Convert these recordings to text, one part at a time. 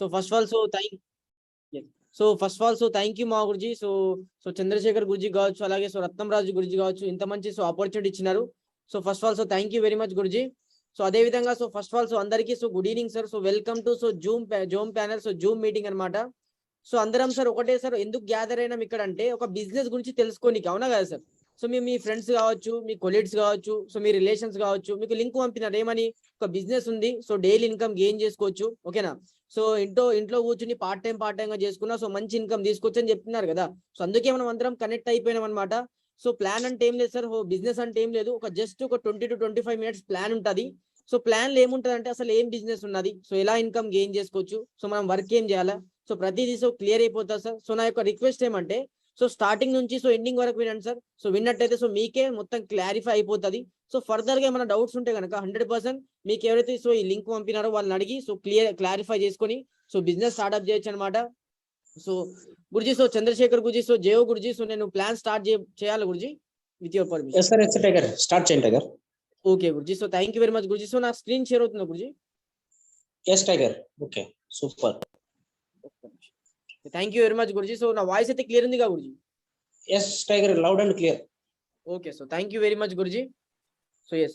So first of all thank you మా Guruji. So Chandrasekhar Guruji కావచ్చు, అలాగే సో రత్నం రాజు గురుజీ కావచ్చు, ఇంత మంచి ఆపర్చునిటీ ఇచ్చినారు. So first of all thank you very much guruji. So అదే విధంగా ఫస్ట్ ఆఫ్ ఆల్ అందరికీ good evening sir. So welcome to Zoom panel, Zoom meeting అనమాట. సో అందరం సార్ ఒకటే సార్ ఎందుకు గ్యాదర్ అయినాం ఇక్కడ అంటే ఒక బిజినెస్ గురించి తెలుసుకోనికి, అవునా కదా సార్? సో మీ ఫ్రెండ్స్ కావచ్చు, మీ కొలీగ్స్ కావచ్చు, సో మీ రిలేషన్స్ కావచ్చు, మీకు లింక్ పంపినారు ఏమని, ఒక బిజినెస్ ఉంది, సో డైలీ ఇన్కమ్ గెయిన్ చేసుకోవచ్చు, ఓకేనా? సో ఇంట్లో కూర్చుని పార్ట్ టైం గా చేసుకున్నా సో మంచి ఇన్కమ్ తీసుకోవచ్చు అని చెప్తున్నారు కదా. సో అందుకే మనం అందరం కనెక్ట్ అయిపోయినాం అనమాట. సో ప్లాన్ అంటే ఏం లేదు సార్, బిజినెస్ అంటే ఏం లేదు, జస్ట్ ఒక 20 to 25 minutes ప్లాన్ ఉంటుంది. సో ప్లాన్ లో ఏముంటది అంటే అసలు ఏం బిజినెస్ ఉన్నది, సో ఎలా ఇన్కమ్ గెయిన్ చేసుకోవచ్చు, సో మనం వర్క్ ఏం చేయాలా, సో ప్రతిదీ క్లియర్ అయిపోతుంది సార్. సో నా యొక్క రిక్వెస్ట్ ఏమంటే స్టార్టింగ్ నుంచి ఎండింగ్ వరకు వినండి సార్. సో విన్నట్టయితే మీకే మొత్తం క్లారిఫై అయిపోతుంది. సో ఫర్దర్ గా ఏమైనా డౌట్స్ ఉంటే కనుక 100% మీకు ఎవరైతే ఈ లింక్ పంపినారో వాళ్ళని అడిగి క్లారిఫై చేసుకొని బిజినెస్ స్టార్ట్అప్ చేయొచ్చు అనమాట. సో గురుజీ, చంద్రశేఖర్ గురుజీ, జేఓ గురుజీ, నేను ప్లాన్ స్టార్ట్ చేయాలి Guruji with your permission. Start చేయండి tiger. Okay Guruji, thank you very much Guruji. నా స్క్రీన్ షేర్ అవుతుందా Guruji? Yes tiger, okay super. Thank you very much Guruji. నా వాయిస్ అయితే క్లియర్ ఉందిగా Guruji? Yes tiger, loud and clear. Okay thank you very much Guruji. Yes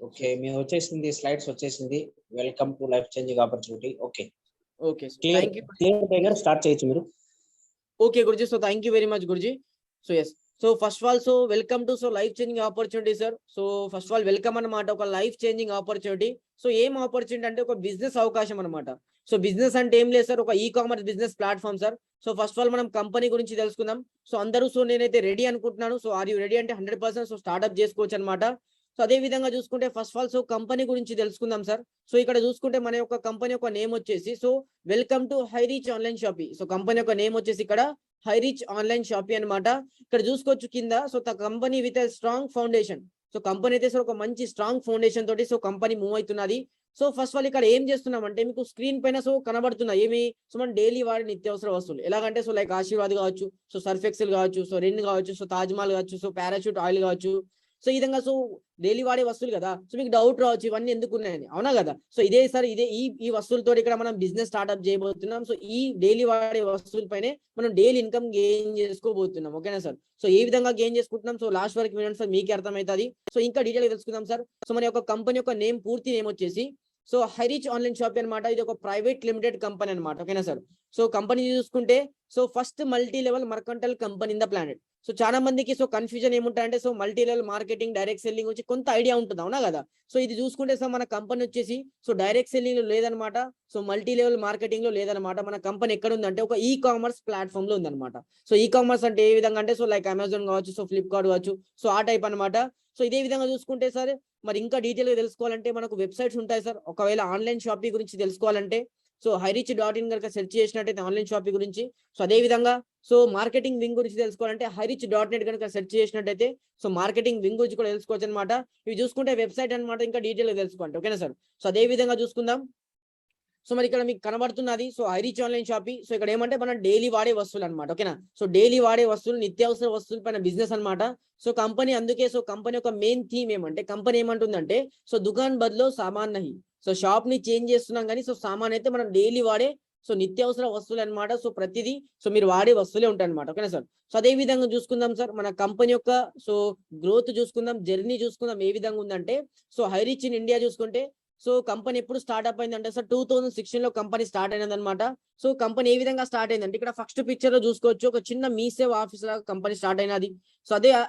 okay, మీ వచ్చేసింది, slides వచ్చేసింది. Welcome to life changing opportunity. Okay thank you tiger, start చేయొచ్చు మీరు. Okay Guruji, thank you very much Guruji. Yes first of all welcome to life changing opportunity sir. First of all welcome అన్నమాట, ఒక life changing opportunity. ఏం opportunity అంటే ఒక business అవకాశం అనమాట. Business అంటే ఏం లేదు సార్, ఒక e commerce business platform sir. First of all మనం కంపెనీ గురించి తెలుసుకుందాం. అందరూ నేనైతే రెడీ అనుకుంటున్నాను. ఆర్ యూ రెడీ అంటే 100% స్టార్ట్అప్ చేసుకోవచ్చు అనమాట. అదే విధంగా చూసుకుంటే ఫస్ట్ ఆఫ్ ఆల్ కంపెనీ గురించి తెలుసుకుందాం సార్. ఇక్కడ చూసుకుంటే మన యొక్క కంపెనీ యొక్క నేమ్ వచ్చేసి welcome to high reach online shoppy. Company యొక్క నేమ్ వచ్చేసి ఇక్కడ హై రీచ్ ఆన్లైన్ షాపీ అనమాట. ఇక్కడ చూసుకోవచ్చు కింద the company with strong foundation. Company అయితే ఒక మంచి స్ట్రాంగ్ ఫౌండేషన్ తోటి కంపెనీ మూవ్ అవుతున్నది. ఫస్ట్ ఆఫ్ ఆల్ ఇక్కడ ఏం చేస్తున్నాం అంటే మీకు స్క్రీన్ పైన కనబడుతున్నాయి ఏమి, మనం డైలీ వాడే నిత్యావసర వస్తువులు ఎలాగంటే లైక్ ఆశీర్వాద్ కావచ్చు, సర్ఫ్ ఎక్సెల్ కావచ్చు, రిన్ కావచ్చు, తాజ్ మహల్ కావచ్చు, పారాషూట్ ఆయిల్ కావచ్చు. ఈ విధంగా డైలీ వాడే వస్తువులు కదా. మీకు డౌట్ రావచ్చు ఇవన్నీ ఎందుకు ఉన్నాయని, అవునా కదా? ఇదే సార్, ఇదే ఈ వస్తువులతో ఇక్కడ మనం బిజినెస్ స్టార్ట్అప్ చేయబోతున్నాం. ఈ డైలీ వాడే వస్తువులపైనే మనం డైలీ ఇన్కమ్ గెయిన్ చేసుకోబోతున్నాం, ఓకేనా సార్? ఏ విధంగా గెయిన్ చేసుకుంటున్నాం లాస్ట్ వరకు వినండి సార్, మీకే అర్థమవుతుంది. ఇంకా డీటెయిల్ తెలుసుకుందాం సార్. మన యొక్క కంపెనీ యొక్క నేమ్, పూర్తి నేమ్ వచ్చేసి హై రీచ్ ఆన్లైన్ షాప్ అనమాట. ఇది ఒక ప్రైవేట్ లిమిటెడ్ కంపెనీ అనమాట, ఓకేనా సార్? కంపెనీ చూసుకుంటే first multi level mercantile company in the planet. చాలా మందికి కన్ఫ్యూజన్ ఏముంటాయంటే multi level marketing, direct selling వచ్చి కొంత ఐడియా ఉంటుంది, అవునా కదా? ఇది చూసుకుంటే మన కంపెనీ వచ్చేసి డైరెక్ట్ సెల్లింగ్ లో లేదనమాట, మల్టీ లెవెల్ మార్కెటింగ్ లో లేదనమాట. మన కంపెనీ ఎక్కడ ఉందంటే ఒక ఈ కామర్స్ ప్లాట్ఫామ్ లో ఉందన్నమాట. ఈ కామర్స్ అంటే ఏ విధంగా అంటే లైక్ అమెజాన్ కావచ్చు, ఫ్లిప్కార్ట్ కావచ్చు, ఆ టైప్ అనమాట. ఇదే విధంగా చూసుకుంటే సార్ మరి ఇంకా డీటెయిల్ గా తెలుసుకోవాలంటే మనకు వెబ్సైట్స్ ఉంటాయి సార్. ఒకవేళ ఆన్లైన్ షాపింగ్ గురించి తెలుసుకోవాలంటే highreach.in కనుక సెర్చ్ చేసినట్టయితే ఆన్లైన్ షాపింగ్ గురించి, అదే విధంగా మార్కెటింగ్ వింగ్ గురించి తెలుసుకోవాలంటే highreach.net కనుక సెర్చ్ చేసినట్టయితే మార్కెటింగ్ వింగ్ గురించి కూడా తెలుసుకోవచ్చు అనమాట. ఇవి చూసుకుంటే వెబ్సైట్ అనమాట, ఇంకా డీటెయిల్ గా తెలుసుకోండి, ఓకేనా సార్? అదే విధంగా చూసుకుందాం. మరి ఇక్కడ మీకు కనబడుతున్నది హై రీచ్ ఆన్లైన్ షాపింగ్. ఇక్కడ ఏమంటే మనం డైలీ వాడే వస్తువులు అనమాట, ఓకేనా? డైలీ వాడే వస్తువులు, నిత్యావసర వస్తువుల పైన బిజినెస్ అనమాట. కంపెనీ అందుకే కంపెనీ యొక్క మెయిన్ థీమ్ ఏమంటే, కంపెనీ ఏమంటుందంటే దుకాన్ బదులు సామాన్ నహి. షాప్ ని చేంజ్ చేస్తున్నాం కానీ సామాన్ అయితే మనం డైలీ వాడే నిత్యావసర వస్తువులు అనమాట. ప్రతిదీ మీరు వాడే వస్తువులే ఉంటాయి అనమాట, ఓకేనా సార్? అదే విధంగా చూసుకుందాం సార్, మన కంపెనీ యొక్క గ్రోత్ చూసుకుందాం, జర్నీ చూసుకుందాం ఏ విధంగా ఉందంటే హై రీచ్ ఇన్ ఇండియా చూసుకుంటే కంపెనీ ఎప్పుడు స్టార్ట్అప్ అయిందంటే సార్ 2016 లో కంపెనీ స్టార్ట్ అయినది అనమాట. కంపెనీ ఏ విధంగా స్టార్ట్ అయిందంటే ఇక్కడ ఫస్ట్ పిక్చర్ లో చూసుకోవచ్చు, ఒక చిన్న మీ సేవ ఆఫీస్ లాగా కంపెనీ స్టార్ట్ అయినది.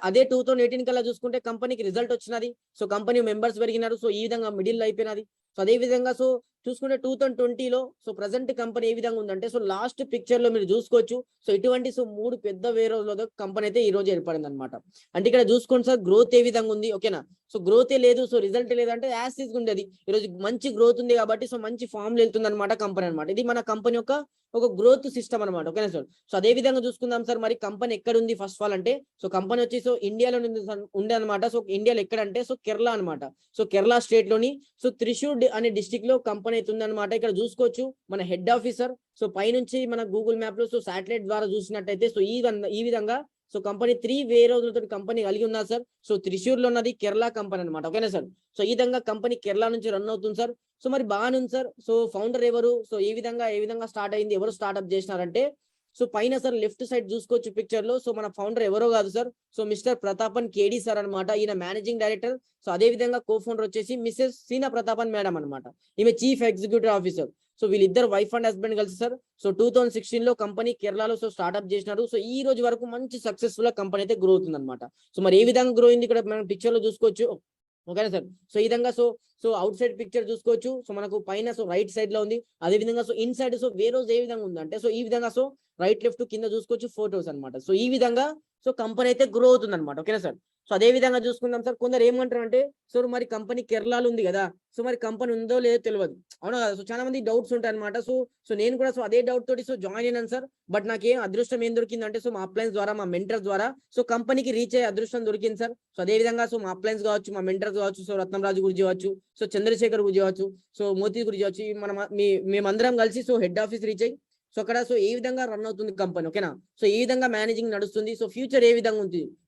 అదే 2018 కల్లా చూసుకుంటే కంపెనీకి రిజల్ట్ వచ్చినది. కంపెనీ మెంబర్స్ పెరిగినారు. ఈ విధంగా మిడిల్ అయిపోయినది. అదే విధంగా చూసుకుంటే 2020 లో ప్రజెంట్ కంపెనీ ఏ విధంగా ఉందంటే లాస్ట్ పిక్చర్ లో మీరు చూసుకోవచ్చు. ఇటువంటి 3 పెద్ద వేరే కంపెనీ అయితే ఈ రోజు ఏర్పడింది అనమాట. అంటే ఇక్కడ చూసుకోండి సార్, గ్రోత్ ఏ విధంగా ఉంది, ఓకేనా? గ్రోత్ లేదు, రిజల్ట్ లేదంటే యాసిడ్ ఉండేది. ఈ రోజు మంచి గ్రోత్ ఉంది కాబట్టి మంచి ఫామ్ లో వెళ్తుంది అనమాట కంపెనీ అనమాట. ఇది మన కంపెనీ యొక్క ఒక గ్రోత్ సిస్టమ్ అనమాట, ఓకేనా సార్? అదే విధంగా చూసుకుందాం సార్, మరి కంపెనీ ఎక్కడ ఉంది ఫస్ట్ ఆఫ్ ఆల్ అంటే కంపెనీ వచ్చి ఇండియాలో ఉండే అనమాట. ఇండియాలో ఎక్కడ అంటే కేరళ అనమాట. కేరళ స్టేట్ లోని త్రిశూర్ అనే డిస్ట్రిక్ట్ లో కంపెనీ అయితే ఉందన్నమాట. ఇక్కడ చూసుకోవచ్చు మన హెడ్ ఆఫీసర్. పైనుంచి మన గూగుల్ మ్యాప్ లో శాటిలైట్ ద్వారా చూసినట్టయితే ఈ విధంగా సో కంపెనీ 3 వేరే రోజులతో కంపెనీ కలిగి ఉన్నారు సార్. సో త్రిశూర్ లో ఉన్నది కేరళ కంపెనీ అనమాట. ఓకేనా సార్. సో ఈ విధంగా కంపెనీ కేరళ నుంచి రన్ అవుతుంది సార్. సో మరి బాగానే ఉంది సార్. సో ఫౌండర్ ఎవరు, సో ఏ విధంగా స్టార్ట్ అయింది, ఎవరు స్టార్ట్అప్ చేసినారంటే సో పైన సార్ లెఫ్ట్ సైడ్ చూసుకోవచ్చు పిక్చర్ లో. సో మన ఫౌండర్ ఎవరో కాదు సార్, సో మిస్టర్ ప్రతాపన్ కేడి సార్ అనమాట. ఈయన మేనేజింగ్ డైరెక్టర్. సో అదే విధంగా కో ఫౌండర్ వచ్చేసి మిస్సెస్ సీనా ప్రతాపన్ మేడం అనమాట. ఈమె చీఫ్ ఎగ్జిక్యూటివ్ ఆఫీసర్. సో వీళ్ళిద్దరు వైఫ్ అండ్ హస్బెండ్ కలిసి సార్ సో 2016 లో కంపెనీ కేరళలో సో స్టార్ట్అప్ చేసినారు. సో ఈ రోజు వరకు మంచి సక్సెస్ఫుల్ గా కంపెనీ అయితే గ్రో అవుతుంది అనమాట. సో మరి ఏ విధంగా గ్రో అయింది ఇక్కడ మనం పిక్చర్ లో చూసుకోవచ్చు. ఓకేనా సార్. సో ఈ విధంగా సో అవుట్ సైడ్ పిక్చర్ చూసుకోవచ్చు. సో మనకు పైన సో రైట్ సైడ్ లో ఉంది. అదే విధంగా సో ఇన్ సైడ్ సో వేరే రోజు ఏ విధంగా ఉందంటే సో ఈ విధంగా సో రైట్ లెఫ్ట్ కింద చూసుకోవచ్చు ఫోటోస్ అనమాట. సో ఈ విధంగా సో కంపెనీ అయితే గ్రో అవుతుంది అనమాట. ఓకేనా సార్. సో అదే విధంగా చూసుకుందాం సార్. కొందరు ఏమంటారు అంటే సో మరి కంపెనీ కేరళలో ఉంది కదా, సో మరి కంపెనీ ఉందో లేదో తెలియదు, అవునా కదా. సో చాలా మంది డౌట్స్ ఉంటాయి అనమాట. సో నేను కూడా సో అదే డౌట్ తోటి సో జాయిన్ అయినాను సార్. బట్ నాకేం అదృష్టం ఏం దొరికిందంటే సో మా అప్లైన్స్ ద్వారా, మా మెంటర్స్ ద్వారా సో కంపెనీకి రీచ్ అయ్యే అదృష్టం దొరికింది సార్. సో అదే విధంగా సో మా అప్లైన్స్ కావచ్చు, మా మెంటర్స్ కావచ్చు, సో రత్నంరాజు గురించి కావచ్చు, సో చంద్రశేఖర్ గురించి కావచ్చు, సో మోతీ గురించి కావచ్చు, మేమందరం కలిసి సో హెడ్ ఆఫీస్ రీచ్ అయ్యి సో అక్కడ సో ఏ విధంగా రన్ అవుతుంది కంపెనీ, ఓకేనా. సో ఏ విధంగా మేనేజింగ్ నడుస్తుంది, సో ఫ్యూచర్ ఏ విధంగా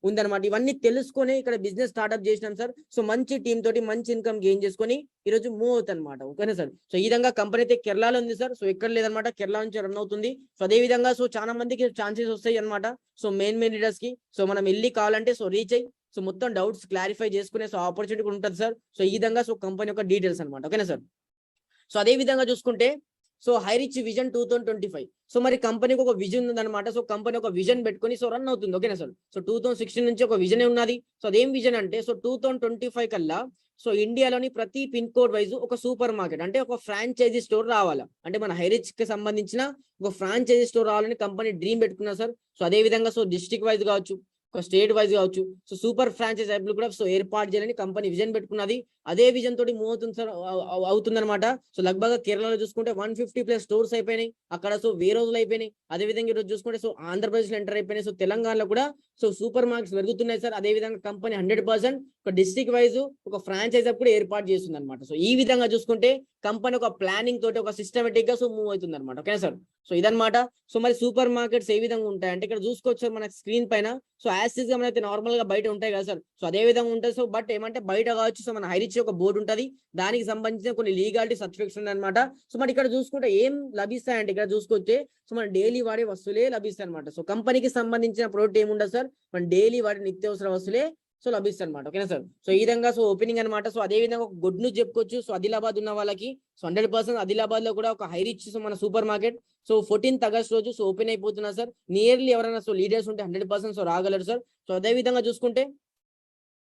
ఉందన్నమాట. ఇవన్నీ తెలుసుకొని ఇక్కడ బిజినెస్ స్టార్ట్అప్ చేసినాం సార్. సో మంచి టీమ్ తోటి మంచి ఇన్కమ్ గెయిన్ చేసుకొని ఈ రోజు మూవ్ అవుతుంది అనమాట. ఓకేనా సార్. సో ఈ విధంగా కంపెనీ అయితే కేరళలో ఉంది సార్. సో ఎక్కడ లేదనమాట, కేరళ నుంచి రన్ అవుతుంది. సో అదే విధంగా సో చాలా మందికి ఛాన్సెస్ వస్తాయి అనమాట. సో మెయిన్ లీడర్స్ కి సో మనం వెళ్ళి కావాలంటే సో రీచ్ అయ్యి సో మొత్తం డౌట్స్ క్లారిఫై చేసుకునే సో ఆపర్చునిటీ కూడా ఉంటుంది సార్. సో ఈ విధంగా సో కంపెనీ యొక్క డీటెయిల్స్ అనమాట. ఓకేనా సార్. సో అదే విధంగా చూసుకుంటే సో హైరిచ్ విజన్ 2025. సో మరి కంపెనీకి ఒక విజన్ ఉందన్నమాట. సో కంపెనీ ఒక విజన్ పెట్టుకొని సో రన్ అవుతుంది. ఓకేనా సార్. సో 2016 నుంచి ఒక విజన్ ఉన్నది. సో అదేం విజన్ అంటే సో 2025 కల్లా సో ఇండియాలోని ప్రతి పిన్ కోడ్ వైజ్ ఒక సూపర్ మార్కెట్ అంటే ఒక ఫ్రాంచైజీ స్టోర్ రావాలా, అంటే మన హైరిచ్ కి సంబంధించిన ఒక ఫ్రాంచైజీ స్టోర్ రావాలని కంపెనీ డ్రీమ్ పెట్టుకున్నారు సార్. సో అదే విధంగా సో డిస్ట్రిక్ట్ వైజ్ కావచ్చు, ఒక స్టేట్ వైజ్ కావచ్చు, సో సూపర్ ఫ్రాంచైజ్ యాప్లు కూడా సో ఏర్పాటు చేయాలని కంపెనీ విజన్ పెట్టుకున్నది. అదే విజన్ తోటి మూవ్ అవుతుంది సార్, అవుతుంది అనమాట. సో లగ్భగ్ కేరళలో చూసుకుంటే 150+ స్టోర్స్ అయిపోయినాయి అక్కడ. సో వేరే రోజులు అయిపోయినాయి. అదే విధంగా ఈరోజు చూసుకుంటే సో ఆంధ్రప్రదేశ్ లో ఎంటర్ అయిపోయినాయి. సో తెలంగాణలో కూడా సో సూపర్ మార్కెట్స్ పెరుగుతున్నాయి సార్. అదే విధంగా కంపెనీ 100% ఒక డిస్ట్రిక్ట్ వైజ్ ఒక ఫ్రాంచైజ్ యాప్ కూడా ఏర్పాటు చేస్తుంది అనమాట. సో ఈ విధంగా చూసుకుంటే కంపెనీ ఒక ప్లానింగ్ తోటి ఒక సిస్టమేటిక్ గా సో మూవ్ అవుతుంది అనమాట. Okay sir. సో ఇదనమాట. సో మరి సూపర్ మార్కెట్స్ ఏ విధంగా ఉంటాయంటే ఇక్కడ చూసుకోవచ్చు సార్ మన స్క్రీన్ పైన. సో యాసిస్ గా మనైతే నార్మల్ గా బయట ఉంటాయి కదా సార్. సో అదే విధంగా ఉంటుంది. సో బట్ ఏమంటే బయట కావచ్చు సో మన హైరిచ్ ఒక బోర్డు ఉంటుంది, దానికి సంబంధించిన కొన్ని లీగాలిటీ సర్టిఫికేట్స్ అనమాట. సో మరి ఇక్కడ చూసుకుంటే ఏం లభిస్తాయంటే ఇక్కడ చూసుకొచ్చే సో మన డైలీ వాడే వస్తువులే లభిస్తాయి అనమాట. సో కంపెనీకి సంబంధించిన ప్రోడక్ట్ ఏముండదు సార్, మన డైలీ వాడే నిత్యావసర వస్తువులే సో లభిస్తాయి అనమాట. ఓకేనా సార్. సో ఈ విధంగా సో ఓపెనింగ్ అనమాట. సో అదే విధంగా ఒక గుడ్ న్యూస్ చెప్పుకోవచ్చు. సో ఆదిలాబాద్ ఉన్న వాళ్ళకి సో 100% ఆదిలాబాద్ లో కూడా ఒక హైరిచ్ సో మన super market so 14th August రోజు సో ఓపెన్ అయిపోతున్నారు సార్. నియర్లీ ఎవరైనా సో లీడర్స్ ఉంటే 100% సో రాగలరు సార్. సో అదే విధంగా చూసుకుంటే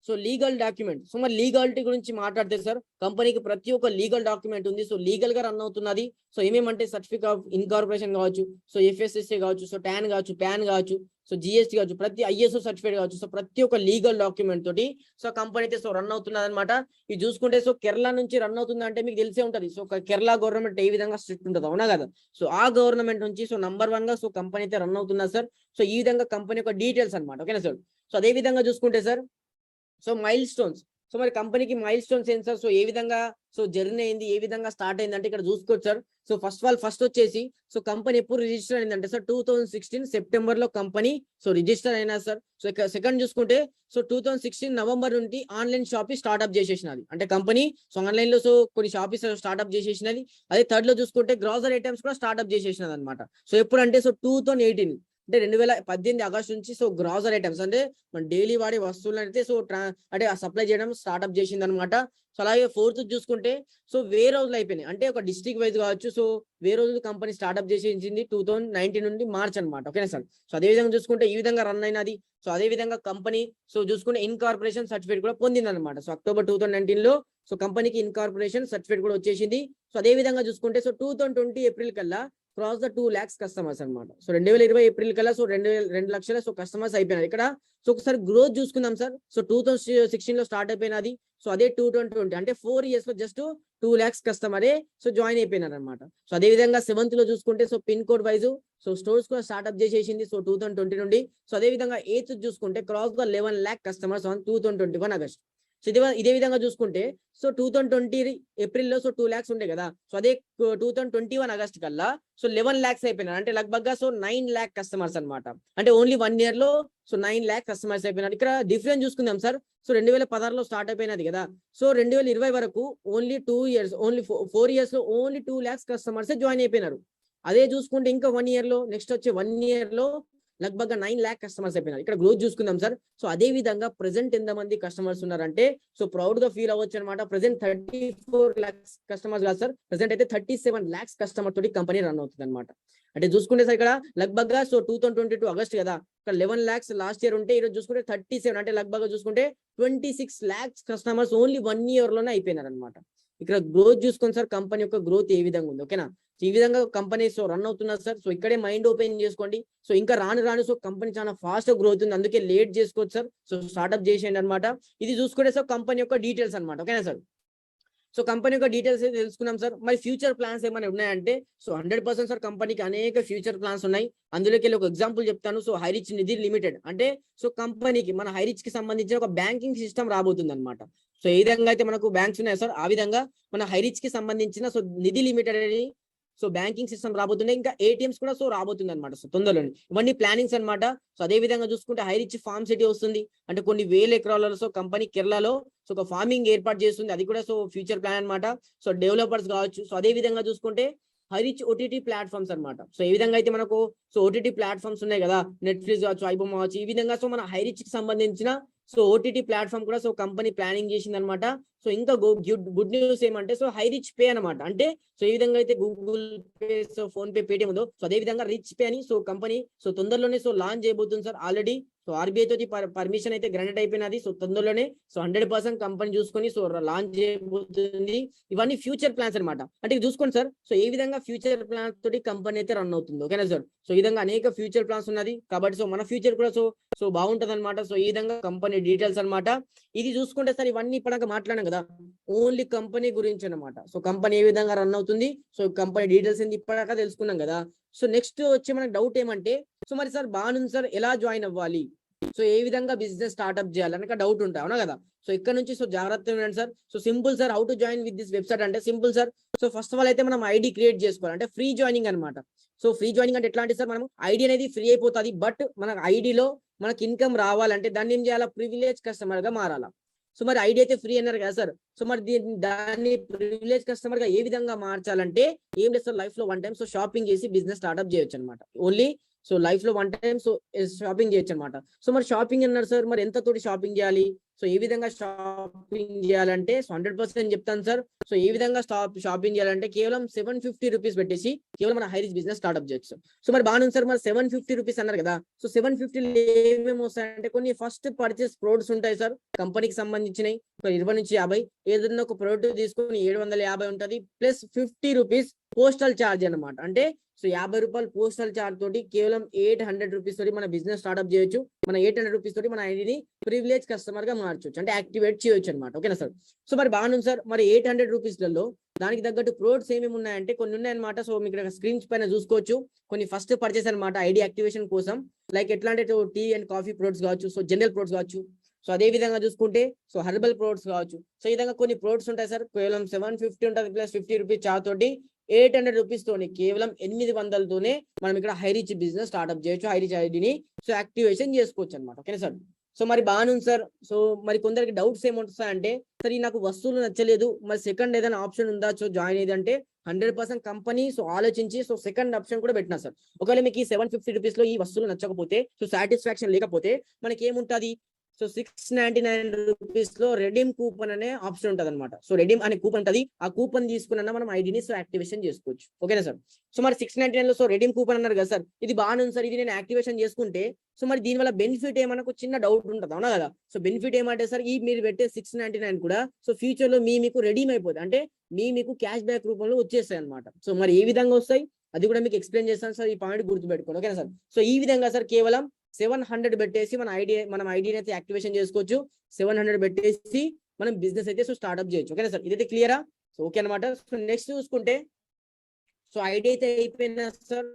సో లీగల్ డాక్యుమెంట్. సో మరి లీగాలిటీ గురించి మాట్లాడితే సార్ కంపెనీకి ప్రతి ఒక్క లీగల్ డాక్యుమెంట్ ఉంది. సో లీగల్ గా రన్ అవుతున్నది. సో ఏమేమంటే సర్టిఫికేట్ ఆఫ్ ఇన్కార్పొరేషన్ కావచ్చు, సో FSSA కావచ్చు, సో TAN కావచ్చు, PAN కావచ్చు, సో GST కావచ్చు, ప్రతి ISO సర్టిఫికేట్ కావచ్చు. సో ప్రతి ఒక్క లీగల్ డాక్యుమెంట్ తోటి సో కంపెనీ అయితే సో రన్ అవుతున్నది అనమాట. ఇది చూసుకుంటే సో కేరళ నుంచి రన్ అవుతుంది అంటే మీకు తెలిసే ఉంటది. సో కేరళ గవర్నమెంట్ ఏ విధంగా స్ట్రిక్ట్ ఉంటుంది, అవునా కదా. సో ఆ గవర్నమెంట్ నుంచి సో నంబర్ 1 గా సో కంపెనీ అయితే రన్ అవుతున్నారు సార్. సో ఈ విధంగా కంపెనీ యొక్క డీటెయిల్స్ అనమాట. ఓకేనా సార్. సో అదే విధంగా చూసుకుంటే sir so mile stones. So మరి కంపెనీకి మైల్ స్టోన్స్ ఏంటి సార్, సో ఏ విధంగా సో జర్నీ అయింది, ఏ విధంగా స్టార్ట్ అయింది అంటే ఇక్కడ చూసుకోవచ్చు సార్. సో ఫస్ట్ వచ్చేసి సో కంపెనీ ఎప్పుడు రిజిస్టర్ అయిందంటే సార్ 2016 సెప్టెంబర్ లో కంపెనీ సో రిజిస్టర్ అయినా సార్. సో సెకండ్ చూసుకుంటే సో 2016 నవంబర్ నుండి ఆన్లైన్ షాపింగ్ స్టార్ట్అప్ చేసేసినది, అంటే కంపెనీ సో ఆన్లైన్ లో సో కొన్ని షాపింగ్ స్టార్ట్అప్ చేసేసినది. అదే థర్డ్ లో చూసుకుంటే గ్రాసరీ ఐటమ్స్ కూడా స్టార్ట్అప్ చేసేసినది అనమాట. సో ఎప్పుడు అంటే సో 2018 అంటే 2018 ఆగస్టు నుంచి సో గ్రాసరీ ఐటమ్స్ అంటే మన డైలీ వాడే వస్తువులు అయితే సో అంటే సప్లై చేయడం స్టార్ట్అప్ చేసింది అనమాట. సో అలాగే ఫోర్త్ చూసుకుంటే సో వేరే రోజులు అయిపోయినాయి, అంటే ఒక డిస్ట్రిక్ట్ వైజ్ కావచ్చు. సో వేరే రోజులు కంపెనీ స్టార్ట్అప్ చేసింది 2019 నుండి మార్చ్ అనమాట. ఓకేనా సార్. సో అదే విధంగా చూసుకుంటే ఈ విధంగా రన్ అయినది. సో అదే విధంగా కంపెనీ సో చూసుకుంటే ఇన్కార్పొరేషన్ సర్టిఫికేట్ కూడా పొందింది అనమాట. సో అక్టోబర్ 2019 లో సో కంపెనీకి ఇన్కార్పొరేషన్ సర్టిఫికేట్ కూడా వచ్చేసింది. సో అదే విధంగా చూసుకుంటే సో 2020 ఏప్రిల్ కల్లా క్రాస్ ద 2 lakhs కస్టమర్స్ అనమాట. సో 2020 ఏప్రిల్ కల్లా సో 2 లక్షల సో కస్టమర్స్ అయిపోయినారు ఇక్కడ. సో ఒకసారి గ్రోత్ చూసుకుందాం సార్. సో 2016 లో స్టార్ట్ అయిపోయినది. సో అదే 2020 అంటే 4 years లో జస్ట్ 2 lakhs కస్టమరే సో జాయిన్ అయిపోయినారు అనమాట. సో అదే విధంగా 7th లో చూసుకుంటే so pin code wise so stores కూడా స్టార్ట్అప్ చేసేసింది సో 2020 నుండి. సో అదే విధంగా 8th చూసుకుంటే cross the 11 lakh customers on 2021 August. ఇదే విధంగా చూసుకుంటే సో 2020 ఏప్రిల్లో సో 2 lakhs ఉండే కదా. సో అదే 2021 ఆగస్ట్ కల్లా సో 11 lakhs అయిపోయినారు. అంటే లగ్భగ్గా సో 9 lakh కస్టమర్స్ అనమాట. అంటే ఓన్లీ 1 year లో సో 9 lakh కస్టమర్స్ అయిపోయినారు. ఇక్కడ డిఫరెన్స్ చూసుకుందాం సార్. సో 2016లో స్టార్ట్ అయిపోయినది కదా. సో 2020 వరకు ఓన్లీ 2 years, ఓన్లీ 4 years లో ఓన్లీ 2 lakhs కస్టమర్స్ జాయిన్ అయిపోయినారు. అదే చూసుకుంటే ఇంకా 1 year లో నెక్స్ట్ వచ్చే 1 year లో లగ్భగ్గా 9 lakh కస్టమర్స్ అయిపోయినారు. ఇక్కడ గ్రోత్ చూసుకుందాం సార్. సో అదే విధంగా ప్రెసెంట్ ఎంతమంది కస్టమర్స్ ఉన్నారంటే సో ప్రౌడ్ గా ఫీల్ అవ్వచ్చు అనమాట. ప్రెసెంట్ 34 lakhs కస్టమర్స్ కాదు సార్, ప్రెసెంట్ అయితే 37 lakhs కస్టమర్ తోటి కంపెనీ రన్ అవుతుంది అనమాట. అంటే చూసుకుంటే సార్ ఇక్కడ లగ్భగ్గా సో 2022 ఆగస్ట్ కదా, ఇక్కడ 11 lakhs లాస్ట్ ఇయర్ ఉంటే ఈరోజు చూసుకుంటే 37, అంటే లగ్భగ్గా చూసుకుంటే 26 lakhs కస్టమర్స్ ఓన్లీ 1 year లోనే అయిపోయినారు అనమాట. ఇక్కడ గ్రోత్ చూసుకోండి సార్, కంపెనీ యొక్క గ్రోత్ ఏ విధంగా ఉంది. ఓకేనా, ఈ విధంగా కంపెనీ సో రన్ అవుతున్నారు సార్. సో ఇక్కడే మైండ్ ఓపెన్ చేసుకోండి. సో ఇంకా రాను సో కంపెనీ చాలా ఫాస్ట్ గ్రోత్ ఉంది, అందుకే లేట్ చేసుకోవచ్చు సార్. సో స్టార్ట్అప్ చేసేయండి అనమాట. ఇది చూసుకుంటే సార్ కంపెనీ యొక్క డీటెయిల్స్ అనమాట. ఓకేనా సార్. సో కంపెనీ యొక్క డీటెయిల్స్ అయితే తెలుసుకున్నాం సార్. మరి ఫ్యూచర్ ప్లాన్స్ ఏమైనా ఉన్నాయంటే సో 100% సార్ కంపెనీకి అనేక ఫ్యూచర్ ప్లాన్స్ ఉన్నాయి. అందులోకి వెళ్ళి ఒక ఎగ్జాంపుల్ చెప్తాను. సో హైరిచ్ నిధి లిమిటెడ్ అంటే సో కంపెనీకి మన హైరిచ్ కి సంబంధించిన ఒక బ్యాంకింగ్ సిస్టమ్ రాబోతుంది అనమాట. సో ఏ విధంగా అయితే మనకు బ్యాంక్స్ ఉన్నాయి సార్, ఆ విధంగా మన హైరిచ్ కి సంబంధించిన సో నిధి లిమిటెడ్ అని సో బ్యాంకింగ్ సిస్టమ్ రాబోతుంది. ఇంకా ఏటీఎంస్ కూడా సో రాబోతుంది అనమాట. సో తొందరలోనే ఇవన్నీ ప్లానింగ్స్ అనమాట. సో అదే విధంగా చూసుకుంటే హైరిచ్ ఫార్మ్ సిటీ వస్తుంది. అంటే కొన్ని వేల ఎకరాలలో సో కంపెనీ కేరళలో సో ఒక ఫార్మింగ్ ఏర్పాటు చేస్తుంది. అది కూడా సో ఫ్యూచర్ ప్లాన్ అనమాట. సో డెవలపర్స్ కావచ్చు. సో అదే విధంగా చూసుకుంటే హైరిచ్ ఓటీటీ ప్లాట్ఫామ్స్ అనమాట. సో ఏ విధంగా అయితే మనకు సో ఓటీటీ ప్లాట్ఫామ్స్ ఉన్నాయి కదా, నెట్ఫ్లిక్స్ కావచ్చు, ఐబొమ్మ కావచ్చు, ఈ విధంగా సో మన హైరిచ్ కి సంబంధించిన సో ఓటీటీ ప్లాట్ఫామ్ కూడా సో కంపెనీ ప్లానింగ్ చేసింది అనమాట. సో ఇంకా గుడ్ న్యూస్ ఏమంటే సో హైరిచ్ పే అనమాట. అంటే సో ఈ విధంగా అయితే Google pay, so phone pay, Paytm ఉందో సో అదే విధంగా రిచ్ పే అని సో కంపెనీ సో తొందరలోనే సో లాంచ్ చేయబోతుంది సార్. ఆల్రెడీ సో ఆర్బీఐ తోటి పర్మిషన్ అయితే గ్రాంటెడ్ అయిపోయినది. సో తొందరలోనే సో 100% కంపెనీ చూసుకొని సో లాంచ్ చేయబోతుంది. ఇవన్నీ ఫ్యూచర్ ప్లాన్స్ అనమాట. అంటే చూసుకోండి సార్, సో ఏ విధంగా ఫ్యూచర్ ప్లాన్స్ తోటి కంపెనీ అయితే రన్ అవుతుంది. ఓకేనా సార్. సో ఈ విధంగా అనేక ఫ్యూచర్ ప్లాన్స్ ఉన్నది కాబట్టి సో మన ఫ్యూచర్ కూడా సో బాగుంటది అనమాట. సో ఈ విధంగా కంపెనీ డీటెయిల్స్ అనమాట. ఇది చూసుకుంటే సార్ ఇవన్నీ ఇప్పటిదాకా మాట్లాడాం కదా, ఓన్లీ కంపెనీ గురించి అనమాట. సో కంపెనీ ఏ విధంగా రన్ అవుతుంది, సో కంపెనీ డీటెయిల్స్ ఏంది ఇప్పటిదాకా తెలుసుకున్నాం కదా. సో నెక్స్ట్ వచ్చే మనకు డౌట్ ఏమంటే సో మరి సార్ బాగుంది సార్, ఎలా జాయిన్ అవ్వాలి, సో ఏ విధంగా బిజినెస్ స్టార్ట్అప్ చేయాలి అనక డౌట్ ఉంటాయి, అవునా కదా. సో ఇక్కడ నుంచి సో జాగ్రత్తగా ఉండండి sir. So simple sir, how to join with this website అంటే simple sir. So first of all అయితే మనం ఐడి క్రియేట్ చేసుకోవాలి, అంటే ఫ్రీ జాయినింగ్ అనమాట. సో ఫ్రీ జాయినింగ్ అంటే ఎట్లా అంటే సార్ మనం ఐడి అనేది ఫ్రీ అయిపోతుంది, బట్ మన ఐడిలో మనకి ఇన్కమ్ రావాలంటే దాన్ని ఏం చేయాలా, ప్రివిలేజ్ కస్టమర్ గా మారాలా. సో మరి ఐడి అయితే ఫ్రీ అన్నారు కదా సార్. సో మరి దాన్ని ప్రివిలేజ్ కస్టమర్ గా ఏ విధంగా మార్చాలంటే ఏం లేదు సార్, లైఫ్ లో 1 time సో షాపింగ్ చేసి బిజినెస్ స్టార్ట్అప్ చేయొచ్చు అనమాట. ఓన్లీ సో లైఫ్ లో 1 time సో షాపింగ్ చేయొచ్చు అనమాట. సో మరి షాపింగ్ అన్నారు సార్, మరి ఎంత తోటి షాపింగ్ చేయాలి, సో ఏ విధంగా షాపింగ్ చేయాలంటే సో 100% చెప్తాను సార్. సో ఏ విధంగా షాపింగ్ చేయాలంటే కేవలం 750 రూపీస్ పెట్టేసి కేవలం మన హైరిచ్ బిజినెస్ స్టార్ట్అప్ చేయొచ్చు. సో మరి బాగుంది సార్, మరి 750 రూపీస్ అన్నారు కదా. సో 750 ఏమేమి వస్తాయంటే కొన్ని ఫస్ట్ పర్చేస్ ప్రోడక్ట్స్ ఉంటాయి సార్ కంపెనీకి సంబంధించినవి, 20 నుంచి 50. ఏదైనా ఒక ప్రోడక్ట్ తీసుకొని 750 ఉంటది, ప్లస్ 50 రూపీస్ పోస్టల్ ఛార్జ్ అనమాట. అంటే సో 50 రూపాయలు పోస్టల్ ఛార్జ్ తోటి కేవలం 800 రూపీస్ తోటి మన బిజినెస్ స్టార్ట్అప్ చేయొచ్చు. మన 800 రూపీస్ తోటి మన ఐడిని ప్రివిలేజ్ కస్టమర్ గా మార్చొచ్చు, అంటే యాక్టివేట్ చేయొచ్చు అనమాట. ఓకేనా సార్. సో మరి బాగుంది సార్, మరి 800 రూపీస్లలో దానికి తగ్గట్టు ప్రోడక్ట్స్ ఏమేమి ఉన్నాయంటే కొన్ని ఉన్నాయన్నమాట. సో మీకు ఇక్కడ స్క్రీన్స్ పైన చూసుకోవచ్చు. కొన్ని ఫస్ట్ పర్చేస్ అనమాట ఐడి యాక్టివేషన్ కోసం, లైక్ ఎట్లా అంటే టీ అండ్ కాఫీ ప్రొడక్ట్స్ కావచ్చు, సో జనరల్ ప్రొడక్ట్స్ కావచ్చు. సో అదే విధంగా చూసుకుంటే సో హెర్బల్ ప్రొడక్ట్స్ కావచ్చు. సో ఈ విధంగా కొన్ని ప్రొడక్ట్స్ ఉంటాయి సార్. కేవలం 750 ఉంటుంది, ప్లస్ 50 రూపీస్ చార్జ్ తోటి 800 రూపీస్ తోని కేవలం 800తోనే మనం ఇక్కడ హైరిచ్ బిజినెస్ స్టార్ట్అప్ చేయొచ్చు. హైరిచ్ ఐడిని సో యాక్టివేషన్ చేసుకోవచ్చు అనమాట. ఓకేనా సార్. సో మరి బాగుంది సార్. సో మరి కొందరికి డౌట్స్ ఏమొస్తాయంటే సార్ ఈ నాకు వస్తువులు నచ్చలేదు, మరి సెకండ్ ఏదైనా ఆప్షన్ ఉందా సో జాయిన్ అయ్యేదంటే 100% కంపెనీ సో ఆలోచించి సో సెకండ్ ఆప్షన్ కూడా పెట్టినా సార్. ఒకవేళ మీకు ఈ 750 రూపీస్ లో ఈ వస్తువులు నచ్చకపోతే, సో సాటిస్ఫాక్షన్ లేకపోతే మనకి ఏముంటది, సో 699 రూపీస్ లో రెడీమ్ కూపన్ అనే ఆప్షన్ ఉంటది అనమాట. సో రెడీమ్ అనే కూపన్ ఉంటది, ఆ కూపన్ తీసుకున్నా మనం ఐడిని సో యాక్టివేషన్ చేసుకోవచ్చు. ఓకేనా సార్. సో మరి 699 లో సో రెడీమ్ కూపన్ అన్నారు కదా సార్, ఇది బాగానే ఉంది సార్, ఇది నేను యాక్టివేషన్ చేసుకుంటే సో మరి దీనివల్ల బెనిఫిట్ ఏమన్నా చిన్న డౌట్ ఉంటుంది, అవునా కదా. సో బెనిఫిట్ ఏమంటే సార్ ఈ మీరు పెట్టే 699 కూడా సో ఫ్యూచర్ లో మీకు రెడీమ్ అయిపోతుంది, అంటే మీకు క్యాష్ బ్యాక్ రూపంలో వచ్చేస్తాయి అనమాట. సో మరి ఏ విధంగా వస్తాయి అది కూడా మీకు ఎక్స్ప్లెయిన్ చేస్తాను సార్, ఈ పాయింట్ గుర్తుపెట్టుకోండి. ఓకేనా సార్. సో ఈ విధంగా సార్ కేవలం 700 పెట్టేసి మనం ఐడిని అయితే యాక్టివేషన్ చేసుకోవచ్చు. 700 పెట్టేసి మనం బిజినెస్ అయితే సో స్టార్ట్అప్ చేయొచ్చు. ఓకేనా సార్, ఇదైతే క్లియరా. సో ఓకే అనమాట. సో నెక్స్ట్ చూసుకుంటే సో ఐడి అయితే అయిపోయినా సార్.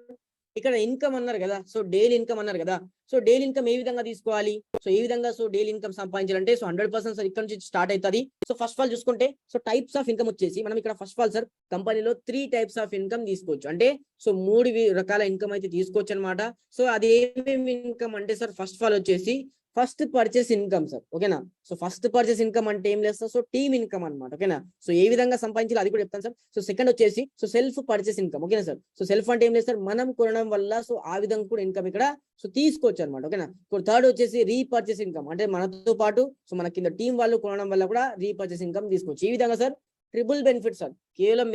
ఇక్కడ ఇన్కమ్ అన్నారు కదా, సో డైలీ ఇన్కమ్ అన్నారు కదా, సో డైలీ ఇన్కమ్ ఏ విధంగా తీసుకోవాలి, సో ఏ విధంగా సో డైలీ ఇన్కమ్ సంపాదించాలంటే సో 100% సార్ ఇక్కడ నుంచి స్టార్ట్ అవుతుంది. సో ఫస్ట్ ఆఫ్ ఆల్ చూసుకుంటే సో టైప్స్ ఆఫ్ ఇన్కమ్ వచ్చేసి మనం ఇక్కడ ఫస్ట్ ఆఫ్ ఆల్ సార్ కంపెనీలో 3 టైప్స్ ఆఫ్ ఇన్కమ్ తీసుకోవచ్చు. అంటే సో 3 రకాల ఇన్కమ్ అయితే తీసుకోవచ్చు అనమాట. సో అది ఏమేమి ఇన్కమ్ అంటే సార్ ఫస్ట్ ఆఫ్ ఆల్ వచ్చేసి ఫస్ట్ పర్చేస్ ఇన్కమ్ సార్, ఓకేనా. సో ఫస్ట్ పర్చేస్ ఇన్కమ్ అంటే ఏం లేదు సార్, సో టీమ్ ఇన్కమ్ అనమాట, ఓకేనా. సో ఏ విధంగా సంపాదించాలి అది కూడా చెప్తాను సార్. సో సెకండ్ వచ్చేసి సో సెల్ఫ్ పర్చేస్ ఇన్కమ్, ఓకేనా సార్. సో సెల్ఫ్ అంటే ఏం లేదు సార్, మనం కొనడం వల్ల సో ఆ విధంగా కూడా ఇన్కమ్ ఇక్కడ సో తీసుకోవచ్చు అనమాట, ఓకేనా. ఇప్పుడు థర్డ్ వచ్చేసి రీపర్చేస్ ఇన్కమ్, అంటే మనతో పాటు సో మన కింద టీం వాళ్ళు కొనడం వల్ల కూడా రీపర్చేస్ ఇన్కమ్ తీసుకోవచ్చు. ఈ విధంగా సార్ ట్రిపుల్ బెనిఫిట్ సార్, కేవలం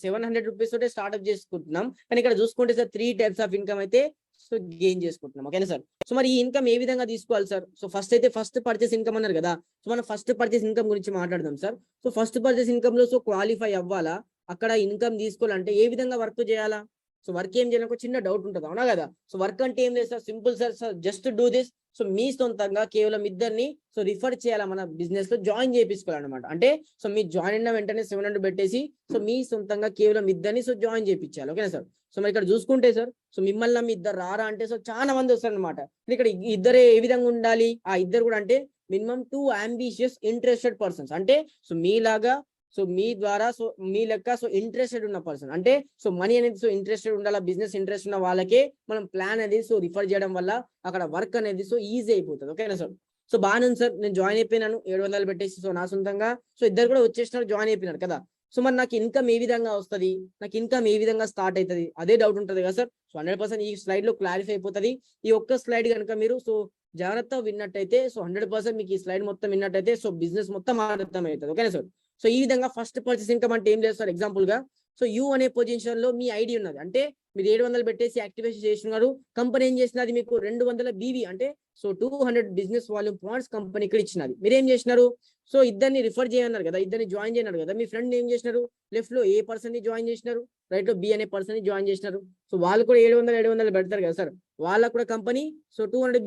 700 రూపీస్ తోటే స్టార్ట్అప్ చేసుకుంటున్నాం, కానీ ఇక్కడ చూసుకుంటే సార్ 3 టైప్స్ ఆఫ్ ఇన్కమ్ అయితే సో గెయిన్ చేసుకుంటున్నాం, ఓకేనా సార్. సో మరి ఈ ఇన్కమ్ ఏ విధంగా తీసుకోవాలి సార్. సో ఫస్ట్ అయితే ఫస్ట్ పర్చేస్ ఇన్కమ్ అన్నారు కదా, సో మనం ఫస్ట్ పర్చేస్ ఇన్కమ్ గురించి మాట్లాడదాం sir. So first purchase income లో సో క్వాలిఫై అవ్వాలా, అక్కడ ఇన్కమ్ తీసుకోవాలంటే ఏ విధంగా వర్క్ చేయాలా. సో వర్క్ ఏం చేయాలి, ఒక చిన్న డౌట్ ఉంటుంది, అవునా కదా. సో వర్క్ అంటే ఏం లేదు sir, simple sir, just do this. So మీ సొంతంగా కేవలం ఇద్దరిని సో రిఫర్ చేయాలి, మన బిజినెస్ లో జాయిన్ చేయించుకోవాలన్నమాట. అంటే సో మీ జాయిన్ అయిన వెంటనే 700 పెట్టేసి సో మీ సొంతంగా కేవలం ఇద్దరిని సో జాయిన్ చేయించాలి, ఓకేనా సార్. సో మరి ఇక్కడ చూసుకుంటే సార్ సో మిమ్మల్ని నమ్మి ఇద్దరు రారా అంటే సో చాలా మంది వస్తారు అనమాట. ఇక్కడ ఇద్దరే ఏ విధంగా ఉండాలి, ఆ ఇద్దరు కూడా అంటే మినిమం 2 అంబిషియస్ ఇంట్రెస్టెడ్ పర్సన్స్, అంటే సో మీలాగా సో మీ ద్వారా సో మీ లెక్క సో ఇంట్రెస్టెడ్ ఉన్న పర్సన్, అంటే సో మనీ అనేది సో ఇంట్రెస్టెడ్ ఉండాలా, బిజినెస్ ఇంట్రెస్ట్ ఉన్న వాళ్ళకే మనం ప్లాన్ అనేది సో రిఫర్ చేయడం వల్ల అక్కడ వర్క్ అనేది సో ఈజీ అయిపోతుంది, ఓకేనా సార్. సో బాగానే ఉంది సార్, నేను జాయిన్ అయిపోయినాను 700 పెట్టేసి సో నా సొంతంగా సో ఇద్దరు కూడా వచ్చేసినారు, జాయిన్ అయిపోయినారు కదా. సో మరి నాకు ఇన్కమ్ ఏ విధంగా వస్తుంది, నాకు ఇన్కమ్ ఏ విధంగా స్టార్ట్ అవుతుంది, అదే డౌట్ ఉంటుంది కదా సార్. సో 100% ఈ స్లైడ్ లో క్లారిఫై అయిపోతుంది. ఈ ఒక్క స్లైడ్ కనుక మీరు సో జాగ్రత్తగా విన్నట్టయితే సో 100% మీకు ఈ స్లైడ్ మొత్తం విన్నట్టయితే సో బిజినెస్ మొత్తం అర్థం అవుతుంది, ఓకేనా సార్. సో ఈ విధంగా ఫస్ట్ పర్చేస్ ఇన్కమ్ అంటే ఏం లేదు సార్, ఎగ్జాంపుల్ గా సో యూ అనే పొజిషన్ లో మీ ఐడి ఉన్నది, అంటే మీరు 700 పెట్టేసి యాక్టివేషన్ చేస్తున్నారు, కంపెనీ ఏం చేసినది మీకు 200 బీవీ అంటే so 200 business volume points company ఇక్కడ ఇచ్చినది. మీరు ఏం చేసినారు, సో ఇద్దరిని రిఫర్ చేయన్నారు కదా, ఇద్దరిని జాయిన్ చేయన్నారు కదా, మీ ఫ్రెండ్ ఏం చేసినారు, లెఫ్ట్ లో ఏ పర్సన్ ని జాయిన్ చేసినారు, రైట్ లో బి అనే పర్సన్ ని జాయిన్ చేసినారు. సో వాళ్ళు కూడా 700 పెడతారు కదా సార్, వాళ్ళకు కూడా కంపెనీ సో 200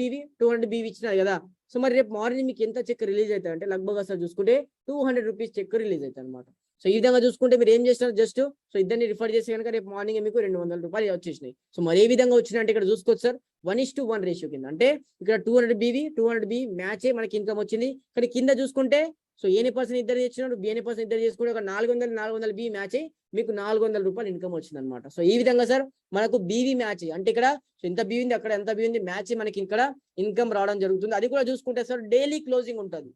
బీవీ ఇచ్చినారు కదా. సో మరి రేపు మార్నింగ్ మీకు ఎంత చెక్ రిలీజ్ అవుతుంది అంటే లగ్భగ్ సార్ చూసుకుంటే 200 రూపీస్ చెక్ రిలీజ్ అవుతుంది అనమాట. సో ఈ విధంగా చూసుకుంటే మీరు ఏం చేస్తారు, జస్ట్ సో ఇద్దరిని రిఫర్ చేసి కనుక రేపు మార్నింగ్ మీకు 200 రూపాయలు వచ్చేసినాయి. సో మరి ఏ విధంగా వచ్చినాయంటే ఇక్కడ చూసుకోవచ్చు సార్ 1:1 రేషియో కింద, అంటే ఇక్కడ 200 బి మ్యాచ్ మనకి ఇన్కమ్ వచ్చింది. కానీ కింద చూసుకుంటే సో ఏ పర్సన్ ఇద్దరు చేసినాడు, బి అనే పర్సన్ ఇద్దరు చేసుకుంటే ఒక 400 బి మ్యాచ్ అయ్యి మీకు 400 రూపాయలు ఇన్కమ్ వచ్చింది అనమాట. సో ఈ విధంగా సార్ మనకు బీవీ మ్యాచ్ అంటే ఇక్కడ సో ఎంత బీ ఉంది అక్కడ ఎంత బీ ఉంది మ్యాచ్ మనకి ఇక్కడ ఇన్కమ్ రావడం జరుగుతుంది. అది కూడా చూసుకుంటే సార్ డైలీ క్లోజింగ్ ఉంటుంది,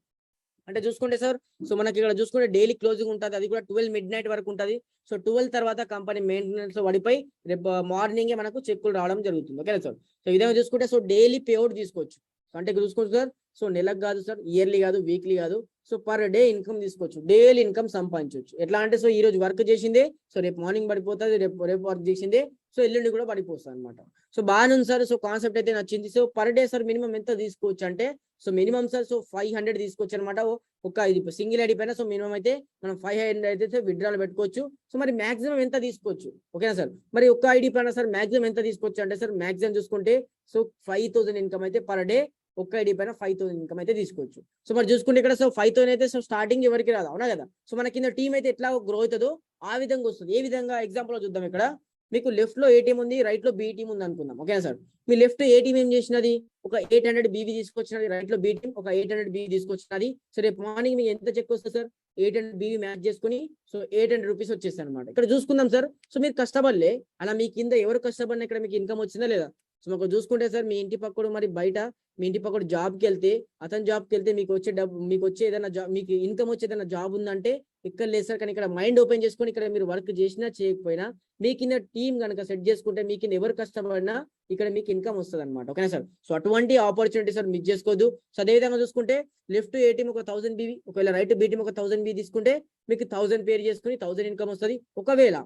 అంటే చూసుకుంటే సార్ సో మనకి ఇక్కడ చూసుకుంటే డైలీ క్లోజింగ్ ఉంటుంది, అది కూడా 12 midnight వరకు ఉంటుంది. సో 12 తర్వాత కంపెనీ మెయింటెనెన్స్ లో పడిపోయి రేపు మార్నింగే మనకు చెక్కులు రావడం జరుగుతుంది, ఓకేనా సార్. సో ఈ విధంగా చూసుకుంటే సో డైలీ పేఅవుట్ తీసుకోవచ్చు, అంటే చూసుకోవచ్చు సార్ సో నెలకు కాదు సార్, ఇయర్లీ కాదు, వీక్లీ కాదు, సో పర్ డే ఇన్కమ్ తీసుకోవచ్చు, డైలీ ఇన్కమ్ సంపాదించవచ్చు. ఎట్లా అంటే సో ఈ రోజు వర్క్ చేసిందే సో రేపు మార్నింగ్ పడిపోతుంది, రేపు వర్క్ చేసిందే సో ఎల్లుండి కూడా పడిపోతుంది అనమాట. సో బాగానే ఉంది సార్, సో కాన్సెప్ట్ అయితే నచ్చింది. So per day sir minimum ఎంత తీసుకోవచ్చు అంటే సో మినిమం సార్ సో 500 తీసుకోవచ్చు అనమాట, ఒక ఇది సింగిల్ ఐడి పైన. సో మినిమం అయితే మనం 500 అయితే విత్డ్రాల్ పెట్టుకోవచ్చు. సో మరి మాక్సిమం ఎంత తీసుకోవచ్చు, ఓకేనా సార్. మరి ఒక్క ఐడి పైన సార్ మాక్సిమం ఎంత తీసుకోవచ్చు అంటే సార్ మాక్సిమం చూసుకుంటే సో 5000 ఇన్కమ్ అయితే పర్ డే ఒక్క ఐడి పైన 5000 ఇన్కమ్ అయితే తీసుకోవచ్చు. సో మరి చూసుకుంటే ఇక్కడ సో 5000 అయితే సో స్టార్టింగ్ ఎవరికి రాదు, అవునా కదా. సో మన కింద టీం అయితే ఎట్లా గ్రో అవుతుందో ఆ విధంగా వస్తుంది. ఏ విధంగా ఎగ్జాంపుల్ చూద్దాం. ఇక్కడ మీకు లెఫ్ట్ లో ఏ టీం ఉంది, రైట్ లో బి టీం ఉంది అనుకుందాం, ఓకేనా సార్. మీ లెఫ్ట్ ఏ టీం ఏం చేసినది, ఒక 800 బీవీ తీసుకొచ్చినది, రైట్ లో బి టీం ఒక 800 బీవీ తీసుకొచ్చినది. సో రేపు మార్నింగ్ మీకు ఎంత చెక్ వస్తుంది సార్, 800 బీవీ మ్యాచ్ చేసుకుని సో 800 రూపీస్ వచ్చేస్తాయి అనమాట. ఇక్కడ చూసుకుందాం సార్, సో మీరు కష్టపడలే, అలా మీ కింద ఎవరు కష్టపడినా ఇక్కడ మీకు ఇన్కమ్ వచ్చిందా లేదా. సో మాకు చూసుకుంటే సార్ మీ ఇంటి పక్కడు మరి బయట మీ ఇంటి పక్కడు జాబ్కి వెళ్తే అతను జాబ్కి వెళ్తే మీకు వచ్చే డబ్బు మీకు వచ్చే ఏదైనా జాబ్ మీకు ఇన్కమ్ వచ్చే ఏదైనా జాబ్ ఉందంటే ఇక్కడ లేదు సార్. కానీ ఇక్కడ మైండ్ ఓపెన్ చేసుకొని ఇక్కడ మీరు వర్క్ చేసినా చేయకపోయినా మీ కింద టీం కనుక సెట్ చేసుకుంటే మీ కింద ఎవరు కష్టపడినా ఇక్కడ మీకు ఇన్కమ్ వస్తుంది అనమాట, ఓకేనా సార్. సో అటువంటి ఆపర్చునిటీ సార్ మిస్ చేసుకోవద్దు. సో అదేవిధంగా చూసుకుంటే లెఫ్ట్ ఏ టీం ఒక 1000 బీవీ, ఒకవేళ రైట్ బి టీం ఒక 1000 బీ తీసుకుంటే మీకు 1000 పేర్ చేసుకుని 1000 ఇన్కమ్ వస్తుంది. ఒకవేళ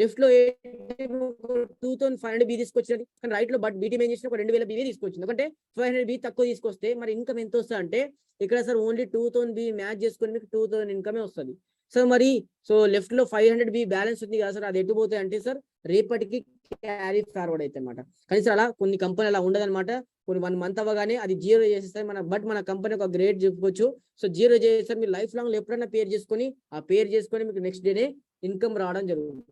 లెఫ్ట్ లో 2500 బీ తీసుకొచ్చినది, కానీ రైట్ లో బట్ బీ టీం ఏం చేసిన ఒక 2000 బీవీ తీసుకొచ్చింది. ఎందుకంటే 500 బీ తక్కువ తీసుకొస్తే మరి ఇన్కమ్ ఎంత వస్తుంది అంటే ఇక్కడ సార్ ఓన్లీ 2000 బీ మ్యాచ్ చేసుకుని మీకు 2000 ఇన్కమే వస్తుంది. సో మరి సో లెఫ్ట్ లో 500 బీ బ్యాలెన్స్ ఉంది కదా సార్, అది ఎటు పోతాయి అంటే సార్ రేపటికి క్యారీ ఫార్వర్డ్ అయితే అనమాట. కానీ సార్ అలా కొన్ని కంపెనీ అలా ఉండదన్నమాట, కొన్ని 1 month అవ్వగానే అది జీరో చేసేస్తారు మన కంపెనీ ఒక గ్రేట్ చెప్పుకోవచ్చు. సో జీరో చేసేస్తారు, మీరు లైఫ్ లాంగ్ ఎప్పుడైనా పేర్ చేసుకొని మీకు నెక్స్ట్ డేనే ఇన్కమ్ రావడం జరుగుతుంది.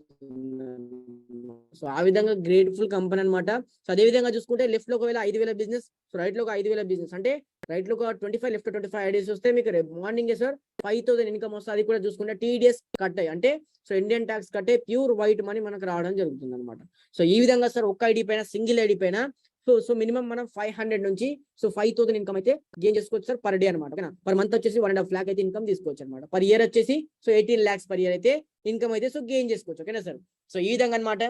సో ఆ విధంగా గ్రేట్ఫుల్ కంపెనీ అనమాట. సో అదే విధంగా చూసుకుంటే లెఫ్ట్ లో ఒకవేళ 5,000 బిజినెస్, సో రైట్ లో ఒక 5,000 బిజినెస్, అంటే రైట్ లో ఒక 25, లెఫ్ట్ 25 ఐడియాస్ వస్తే మీకు రేపు మార్నింగ్ సార్ 5,000 ఇన్కమ్ వస్తుంది. అది కూడా చూసుకుంటే TDS కట్ అయ్యి, అంటే సో ఇండియన్ ట్యాక్స్ కట్టే ప్యూర్ వైట్ మనీ మనకు రావడం జరుగుతుంది అనమాట. సో ఈ విధంగా సార్ ఒక్క ఐడి పైన, సింగిల్ ఐడి పైన సో మినిమం మనం 500 నుంచి సో 5,000 ఇన్కమ్ అయితే గెయిన్ చేసుకోవచ్చు సార్ పర్ డే అనమాట. ఓకేనా, పర్ మంత్ వచ్చేసి 1.5 lakh అయితే ఇన్కమ్ తీసుకోవచ్చు అనమాట. పర్ ఇయర్ వచ్చేసి సో 18 lakhs పర్ ఇయర్ అయితే ఇన్కమ్ అయితే సో గెయిన్ చేసుకోవచ్చు. ఓకేనా సార్. సో ఈ విధంగా అనమాట.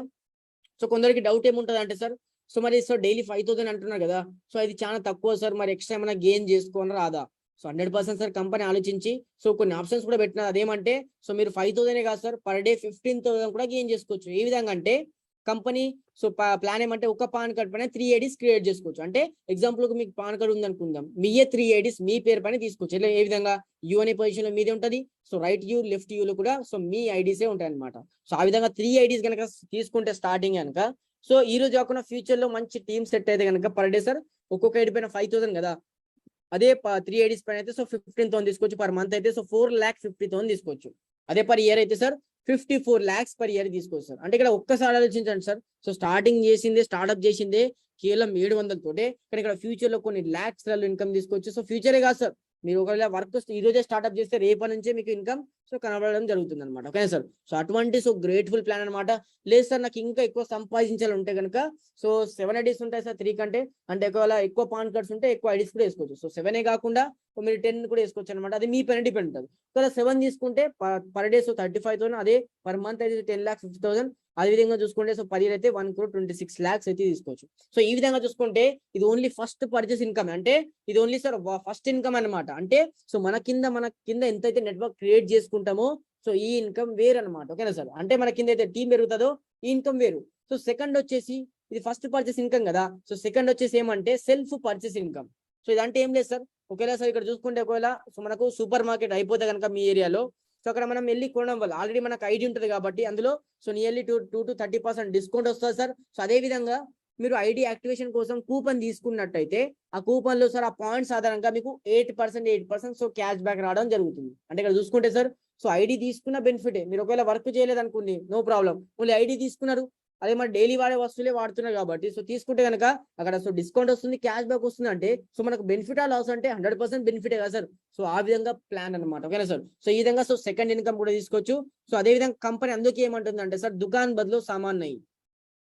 సో కొందరికి డౌట్ ఏముంటుంది అంటే సార్, సో మరి సో డైలీ 5,000 అంటున్నారు కదా, సో అది చాలా తక్కువ సార్, మరి ఎక్స్ట్రా ఏమైనా గెయిన్ చేసుకోని రాదా? సో 100% సార్ కంపెనీ ఆలోచించి సో కొన్ని ఆప్షన్స్ కూడా పెట్టినారు. అదేమంటే సో మీరు 5,000 కాదు సార్, పర్ డే 15,000 కూడా గెయిన్ చేసుకోవచ్చు. ఏ విధంగా అంటే కంపెనీ సో ప్లాన్ ఏమంటే ఒక పాన్ కార్డ్ పైన 3 IDs క్రియేట్ చేసుకోవచ్చు. అంటే ఎగ్జాంపుల్ మీకు పాన్ కార్డ్ ఉంది అనుకుందాం, మీయే 3 IDs మీ పేరు పైన తీసుకోవచ్చు. ఇలా ఏ విధంగా యూ అనే పొజిషన్ లో మీదే ఉంటది, so right you left you లో కూడా సో మీ ఐడీసే ఉంటాయి అనమాట. సో ఆ విధంగా 3 IDs కనుక తీసుకుంటే స్టార్టింగ్ కనుక, సో ఈ రోజు కాకుండా ఫ్యూచర్ లో మంచి టీమ్ సెట్ అయితే కనుక పర్ డే సార్ ఒక్కొక్క ఐడి పైన 5,000 కదా, అదే 3 IDs పైన అయితే సో 15,000 తీసుకోవచ్చు. పర్ మంత్ అయితే సో 4,50,000 తీసుకోవచ్చు. అదే పర్ ఇయర్ అయితే సార్ 54 lakhs పర్ ఇయర్ తీసుకోవచ్చు సార్. అంటే ఇక్కడ ఒక్కసారి ఆలోచించండి సార్, సో స్టార్టింగ్ చేసిందే, స్టార్ట్అప్ చేసిందే కేవలం 700 తోటే, కానీ ఇక్కడ ఫ్యూచర్ లో కొన్ని lakhs ఇన్కమ్ తీసుకోవచ్చు. సో ఫ్యూచరే కాదు సార్, మీరు ఒకవేళ వర్క్ ఈ రోజే స్టార్ట్అప్ చేస్తే రేపటి నుంచే మీకు ఇన్కమ్ సో కనబడడం జరుగుతుంది అనమాట. Okay sir. సో అటువంటి సో గ్రేట్ఫుల్ ప్లాన్ అనమాట. లేదు సార్ నాకు ఇంకా ఎక్కువ సంపాదించాలి ఉంటే కనుక సో 7 IDs ఉంటాయి సార్ 3 కంటే, అంటే ఒకవేళ ఎక్కువ పాన్ కార్డ్స్ ఉంటే ఎక్కువ ఐడీస్ కూడా వేసుకోవచ్చు. సో 7 కాకుండా మీరు 10 కూడా వేసుకోవచ్చు అనమాట. అది మీ పైన డిపెండ్ ఉంటుంది. ఒకవేళ 7 తీసుకుంటే పర్ డే సో 35,000, అదే పర్ మంత్ అయితే 10,50,000. అదే విధంగా చూసుకుంటే సో 10 అయితే 1,26 lakhs అయితే తీసుకోవచ్చు. సో ఈ విధంగా చూసుకుంటే ఇది ఓన్లీ ఫస్ట్ పర్చేస్ ఇన్కమ్, అంటే ఇది ఓన్లీ సార్ ఫస్ట్ ఇన్కమ్ అనమాట. అంటే సో మన కింద ఎంతైతే నెట్వర్క్ క్రియేట్ చేసుకుంటామో సో ఈ ఇన్కమ్ వేరు అనమాట. ఓకేనా సార్. అంటే మన కింద అయితే టీం పెరుగుతుందో ఈ ఇన్కమ్ వేరు. సో సెకండ్ వచ్చేసి ఇది ఫస్ట్ పర్చేస్ ఇన్కమ్ కదా, సో సెకండ్ వచ్చేసి ఏమంటే సెల్ఫ్ పర్చేస్ ఇన్కమ్. సో ఇదంటే ఏం లేదు సార్, ఒకవేళ సార్ ఇక్కడ చూసుకుంటే ఒకవేళ సో మనకు సూపర్ మార్కెట్ అయిపోతే కనుక మీ ఏరియాలో, సో అక్కడ మనం వెళ్ళి కొనడం వల్ల ఆల్రెడీ మనకు ఐడి ఉంటుంది కాబట్టి అందులో సో నియర్లీ 2 to 30% డిస్కౌంట్ వస్తుంది సార్. సో అదే విధంగా మీరు ఐడి యాక్టివేషన్ కోసం కూపన్ తీసుకున్నట్టయితే ఆ కూపన్ లో సార్ ఆ పాయింట్స్ ఆధారంగా మీకు 8% సో క్యాష్ బ్యాక్ రావడం జరుగుతుంది. అంటే ఇక్కడ చూసుకుంటే సార్ సో ఐడి తీసుకున్న బెనిఫిటే. మీరు ఒకవేళ వర్క్ చేయలేదు అనుకోండి, నో ప్రాబ్లం, ఓన్లీ ఐడి తీసుకున్నారు, అదే మరి డైలీ వాడే వస్తువులే వాడుతున్నారు కాబట్టి సో తీసుకుంటే కనుక అక్కడ సో డిస్కౌంట్ వస్తుంది, క్యాష్ బ్యాక్ వస్తుంది. అంటే సో మనకు బెనిఫిట్ ఆ లాస్ అంటే 100% బెనిఫిటే కదా సార్. సో ఆ విధంగా ప్లాన్ అనమాట. ఓకేనా సార్. సో ఈ విధంగా సో సెకండ్ ఇన్కమ్ కూడా తీసుకోవచ్చు. సో అదే విధంగా కంపెనీ అందుకే ఏమంటుంది అంటే సార్ దుకాన్ బదులు సామాన్ నై.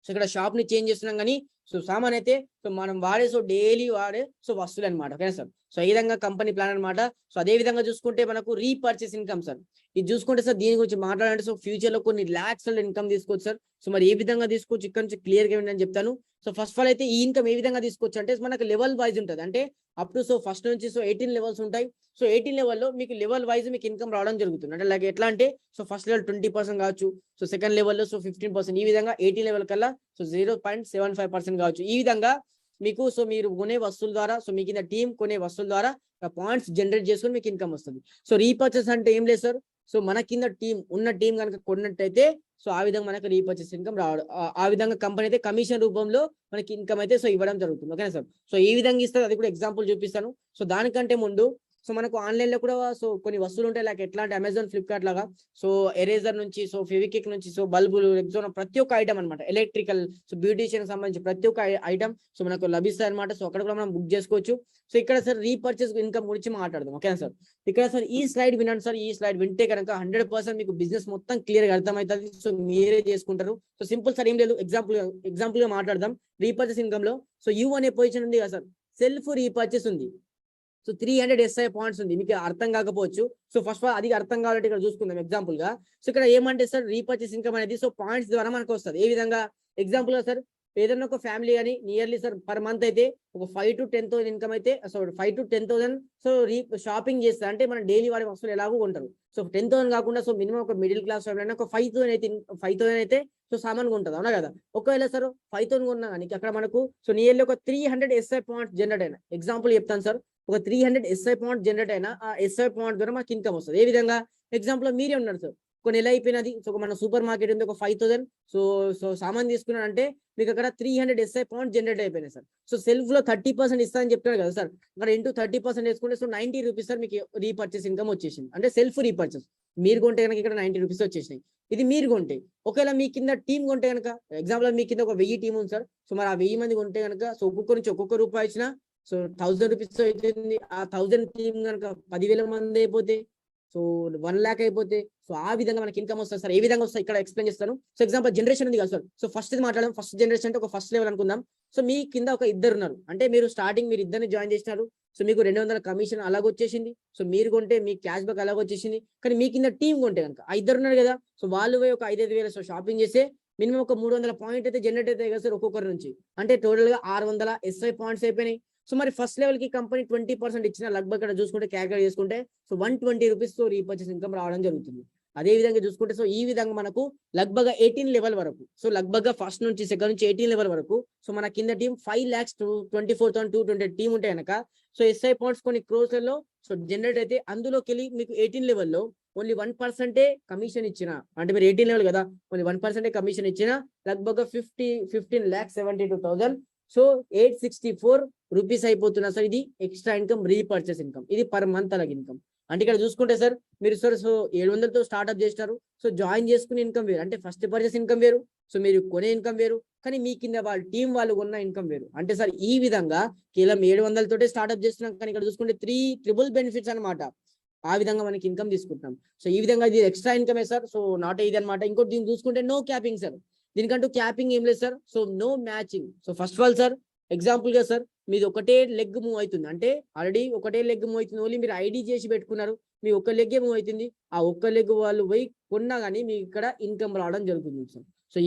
సో ఇక్కడ షాప్ ని చేంజ్ చేస్తున్నాం కానీ సో సామాన్ అయితే సో మనం వాడే సో డైలీ వాడే సో వస్తువులు అనమాట. ఓకేనా సార్. సో ఈ విధంగా కంపెనీ ప్లాన్ అనమాట. సో అదే విధంగా చూసుకుంటే మనకు రీపర్చేస్ ఇన్కమ్ సార్. ఇది చూసుకుంటే సార్ దీని గురించి మాట్లాడాలంటే సో ఫ్యూచర్ లో కొన్ని lakhs ఇన్కమ్ తీసుకోవచ్చు సార్. సో మరి ఏ విధంగా తీసుకోవచ్చు ఇక్కడ నుంచి క్లియర్ గా నేను చెప్తాను. సో ఫస్ట్ ఆఫ్ ఆల్ అయితే ఈ ఇన్కమ్ ఏ విధంగా తీసుకోవచ్చు అంటే మనకు లెవెల్ వైజ్ ఉంటుంది. అంటే అప్ టు సో ఫస్ట్ నుంచి సో 18 లెవెల్స్ ఉంటాయి. సో 18 లెవెల్లో మీకు లెవెల్ వైజ్ మీకు ఇన్కమ్ రావడం జరుగుతుంది. అంటే లైక్ ఎట్లా అంటే సో ఫస్ట్ లెవెల్ 20% కావచ్చు, సో సెకండ్ లెవెల్లో సో 15%, ఈ విధంగా 18 లెవెల్ కల్లా సో 0.75% కావచ్చు. ఈ విధంగా మీకు సో మీరు కొనే వస్తువుల ద్వారా సో మీ కింద టీం కొనే వస్తువుల ద్వారా పాయింట్స్ జనరేట్ చేసుకొని మీకు ఇన్కమ్ వస్తుంది. సో రీపర్చేస్ అంటే ఏం లేదు సార్, సో మన కింద ఉన్న టీం కనుక కొన్నట్టయితే సో ఆ విధంగా మనకు రీపర్చేస్ ఇన్కమ్ రావడం, ఆ విధంగా కంపెనీ అయితే కమిషన్ రూపంలో మనకి ఇన్కమ్ అయితే సో ఇవ్వడం జరుగుతుంది. ఓకేనా సార్. సో ఈ విధంగా ఇస్తారు, అది కూడా ఎగ్జాంపుల్ చూపిస్తాను. సో దానికంటే ముందు సో మనకు ఆన్లైన్ లో కూడా సో కొన్ని వస్తువులు ఉంటాయి, లైక్ ఎట్లా అంటే అమెజాన్, ఫ్లిప్కార్ట్ లాగా సో ఎరేజర్ నుంచి సో ఫెవికిక్ నుంచి సో బల్బులు, ఎగ్జోన్, ప్రతి ఒక్క ఐటమ్ అనమాట, ఎలక్ట్రికల్ సో బ్యూటీషియన్ సంబంధించి ప్రతి ఒక్క ఐటమ్ సో మనకు లభిస్తాయి అనమాట. సో అక్కడ కూడా మనం బుక్ చేసుకోవచ్చు. సో ఇక్కడ సార్ రీపర్చేస్ ఇన్కమ్ గురించి మాట్లాడదాం. ఓకేనా సార్. ఇక్కడ సార్ ఈ స్లైడ్ వినండి సార్. ఈ స్లైడ్ వింటే కనుక 100% మీకు బిజినెస్ మొత్తం క్లియర్ గా అర్థమవుతుంది. సో మీరే చేసుకుంటారు. సో సింపుల్ సార్, ఏం లేదు, ఎగ్జాంపుల్ గా మాట్లాడదాం. రీపర్చేస్ ఇన్కమ్ లో సో యూ అనే పొజిషన్ ఉంది కదా సార్, సెల్ఫ్ రీపర్చేస్ ఉంది. సో 300 SI పాయింట్స్ ఉంది. మీకు అర్థం కాకపోవచ్చు. సో ఫస్ట్ ఆఫ్ ఆల్ అది అర్థం కావాలంటే ఇక్కడ చూసుకుందాం ఎగ్జాంపుల్ గా. సో ఇక్కడ ఏమంటే సార్ రీపర్చేస్ ఇన్కమ్ అనేది సో పాయింట్స్ ద్వారా మనకు వస్తుంది. ఏ విధంగా ఎగ్జాంపుల్ గా సార్ ఏదైనా ఒక ఫ్యామిలీ అని నియర్లీ సార్ పర్ మంత్ అయితే ఒక 5 to 10,000 ఇన్కమ్ అయితే సో 5 to 10,000 సో షాపింగ్ చేస్తారు. అంటే మన డైలీ వాడే వస్తువులు ఎలాగో కొంటారు. సో 10,000 కాకుండా సో మినిమం ఒక మిడిల్ క్లాస్ ఫ్యామిలీ ఒక 5,000 అయితే సో సామాన్ ఉంటుంది, అవునా కదా. ఒకవేళ సార్ 5,000 కొన్నా కానీ అక్కడ మనకు సో నియర్లీ ఒక 300 SI పాయింట్స్ జనరేట్ అయినా, ఎగ్జాంపుల్ చెప్తాను సార్, ఒక 300 SI పాయింట్ జనరేట్ అయినా ఆ SI పాయింట్ ద్వారా మాకు ఇన్కమ్ వస్తుంది. ఏ విధంగా ఎగ్జాంపుల్ మీరే ఉన్నారు సార్, ఒక నెల అయిపోయినది. సో మన సూపర్ మార్కెట్ ఉంది, ఒక 5,000 సో సామాన్ తీసుకున్నానంటే మీకు అక్కడ 300 SI పాయింట్స్ జనరేట్ అయిపోయినాయి సార్. సో సెల్ఫ్ లో 30% ఇస్తా అని చెప్తాను కదా సార్, అక్కడ ఇంటూ 30% వేసుకుంటే సో 90 రూపీస్ సార్ మీకు రీపర్చేస్ ఇన్కమ్ వచ్చేసింది. అంటే సెల్ఫ్ రీపర్చేస్ మీరు కొంటే కనుక ఇక్కడ 90 రూపీస్ వచ్చేసినాయి. ఇది మీరు కొంటే. ఒకవేళ మీ కింద టీం కొంటే కనుక, ఎగ్జాంపుల్ మీ కింద ఒక 1000 టీం ఉంది సార్. సో మరి ఆ 1000 మంది కొంటే కనుక సో ఒక్కొక్క నుంచి ఒక్కొక్క రూపాయి ఇచ్చిన సో 1000 రూపీస్ అవుతుంది. ఆ 1000 టీం కనుక 10,000 మంది అయిపోతే సో 1 lakh అయిపోతే సో ఆ విధంగా మనకి ఇన్కమ్ వస్తుంది సార్. ఏ విధంగా వస్తుంది ఇక్కడ ఎక్స్ప్లెయిన్ చేస్తాను. సో ఎగ్జాంపుల్ జనరేషన్ ఉంది కదా సార్. సో ఫస్ట్ మాట్లాడడం, ఫస్ట్ జనరేషన్ అంటే ఒక ఫస్ట్ లెవెల్ అనుకుందాం. సో మీ కింద ఒక ఇద్దరు ఉన్నారు, అంటే మీరు స్టార్టింగ్ మీరు ఇద్దరిని జాయిన్ చేసినారు. సో మీకు 200 కమిషన్ అలాగొచ్చేసింది. సో మీరు కొంటే మీకు క్యాష్ బ్యాక్ అలాగొచ్చేసింది. కానీ మీ కింద టీం కొంటే కనుక ఆ ఇద్దరు ఉన్నారు కదా, సో వాళ్ళు పోయి ఒక 5,000 సో షాపింగ్ చేస్తే మినిమం ఒక 300 పాయింట్ అయితే జనరేట్ అవుతాయి కదా సార్ ఒక్కొక్కరి నుంచి. అంటే టోటల్ గా 600 SI పాయింట్స్ అయిపోయినాయి. సో మరి ఫస్ట్ లెవెల్ కి కంపెనీ 20% ఇచ్చిన లగ్భగ్ ఇక్కడ చూసుకుంటే క్యాల్కులేట్ చేసుకుంటే సో 120 రూపీస్ తో రీపర్చేస్ ఇన్కమ్ రావడం జరుగుతుంది. అదే విధంగా చూసుకుంటే సో ఈ విధంగా మనకు లగ్భగ్ 18 లెవెల్ వరకు, సో లగ్భగ్ ఫస్ట్ నుంచి సెకండ్ నుంచి 18 లెవెల్ వరకు సో మన కింద టీం 5,24,220 టీం ఉంటే కనుక సో SI పాయింట్స్ కొన్ని క్రోర్స్లలో సో జనరేట్ అయితే అందులోకి వెళ్ళి మీకు 18 లెవెల్లో ఓన్లీ 1% కమిషన్ ఇచ్చిన, అంటే మీరు 18 లెవెల్ కదా, ఓన్లీ 1% కమిషన్ ఇచ్చిన లగ్భగ్ 15,72,000 సో 864 రూపీస్ అయిపోతున్నా సార్. ఇది ఎక్స్ట్రా ఇన్కమ్, రీపర్చేస్ ఇన్కమ్. ఇది పర్ మంత్ అలాగే ఇన్కమ్. అంటే ఇక్కడ చూసుకుంటే సార్ మీరు సార్ సో 700తో స్టార్ట్అప్ చేసినారు. సో జాయిన్ చేసుకునే ఇన్కమ్ వేరు, అంటే ఫస్ట్ పర్చేస్ ఇన్కమ్ వేరు, సో మీరు కొనే ఇన్కమ్ వేరు, కానీ మీ కింద వాళ్ళ టీం వాళ్ళు కొన్న ఇన్కమ్ వేరు. అంటే సార్ ఈ విధంగా కేవలం 700తోటే స్టార్ట్అప్ చేస్తున్నాం, కానీ ఇక్కడ చూసుకుంటే 3 ట్రిపుల్ బెనిఫిట్స్ అనమాట. ఆ విధంగా మనకి ఇన్కమ్ తీసుకుంటాం. సో ఈ విధంగా ఇది ఎక్స్ట్రా ఇన్కమే సార్. సో నాట్ ఇది అనమాట. ఇంకోటి దీన్ని చూసుకుంటే నో క్యాపింగ్ సార్. దీనికంటూ క్యాపింగ్ ఏం లేదు sir. So no matching. So first of all sir example గా సార్ మీది ఒకటే లెగ్ మూవ్ అవుతుంది, అంటే ఆల్రెడీ ఒకటే లెగ్ మూవ్ అవుతుంది, ఓన్లీ మీరు ఐడి చేసి పెట్టుకున్నారు, మీ ఒక్క లెగ్ మూవ్ అవుతుంది. ఆ ఒక్క లెగ్ వాళ్ళు పోయి కొన్నా కానీ మీకు ఇక్కడ ఇన్కమ్ రావడం జరుగుతుంది సార్. సో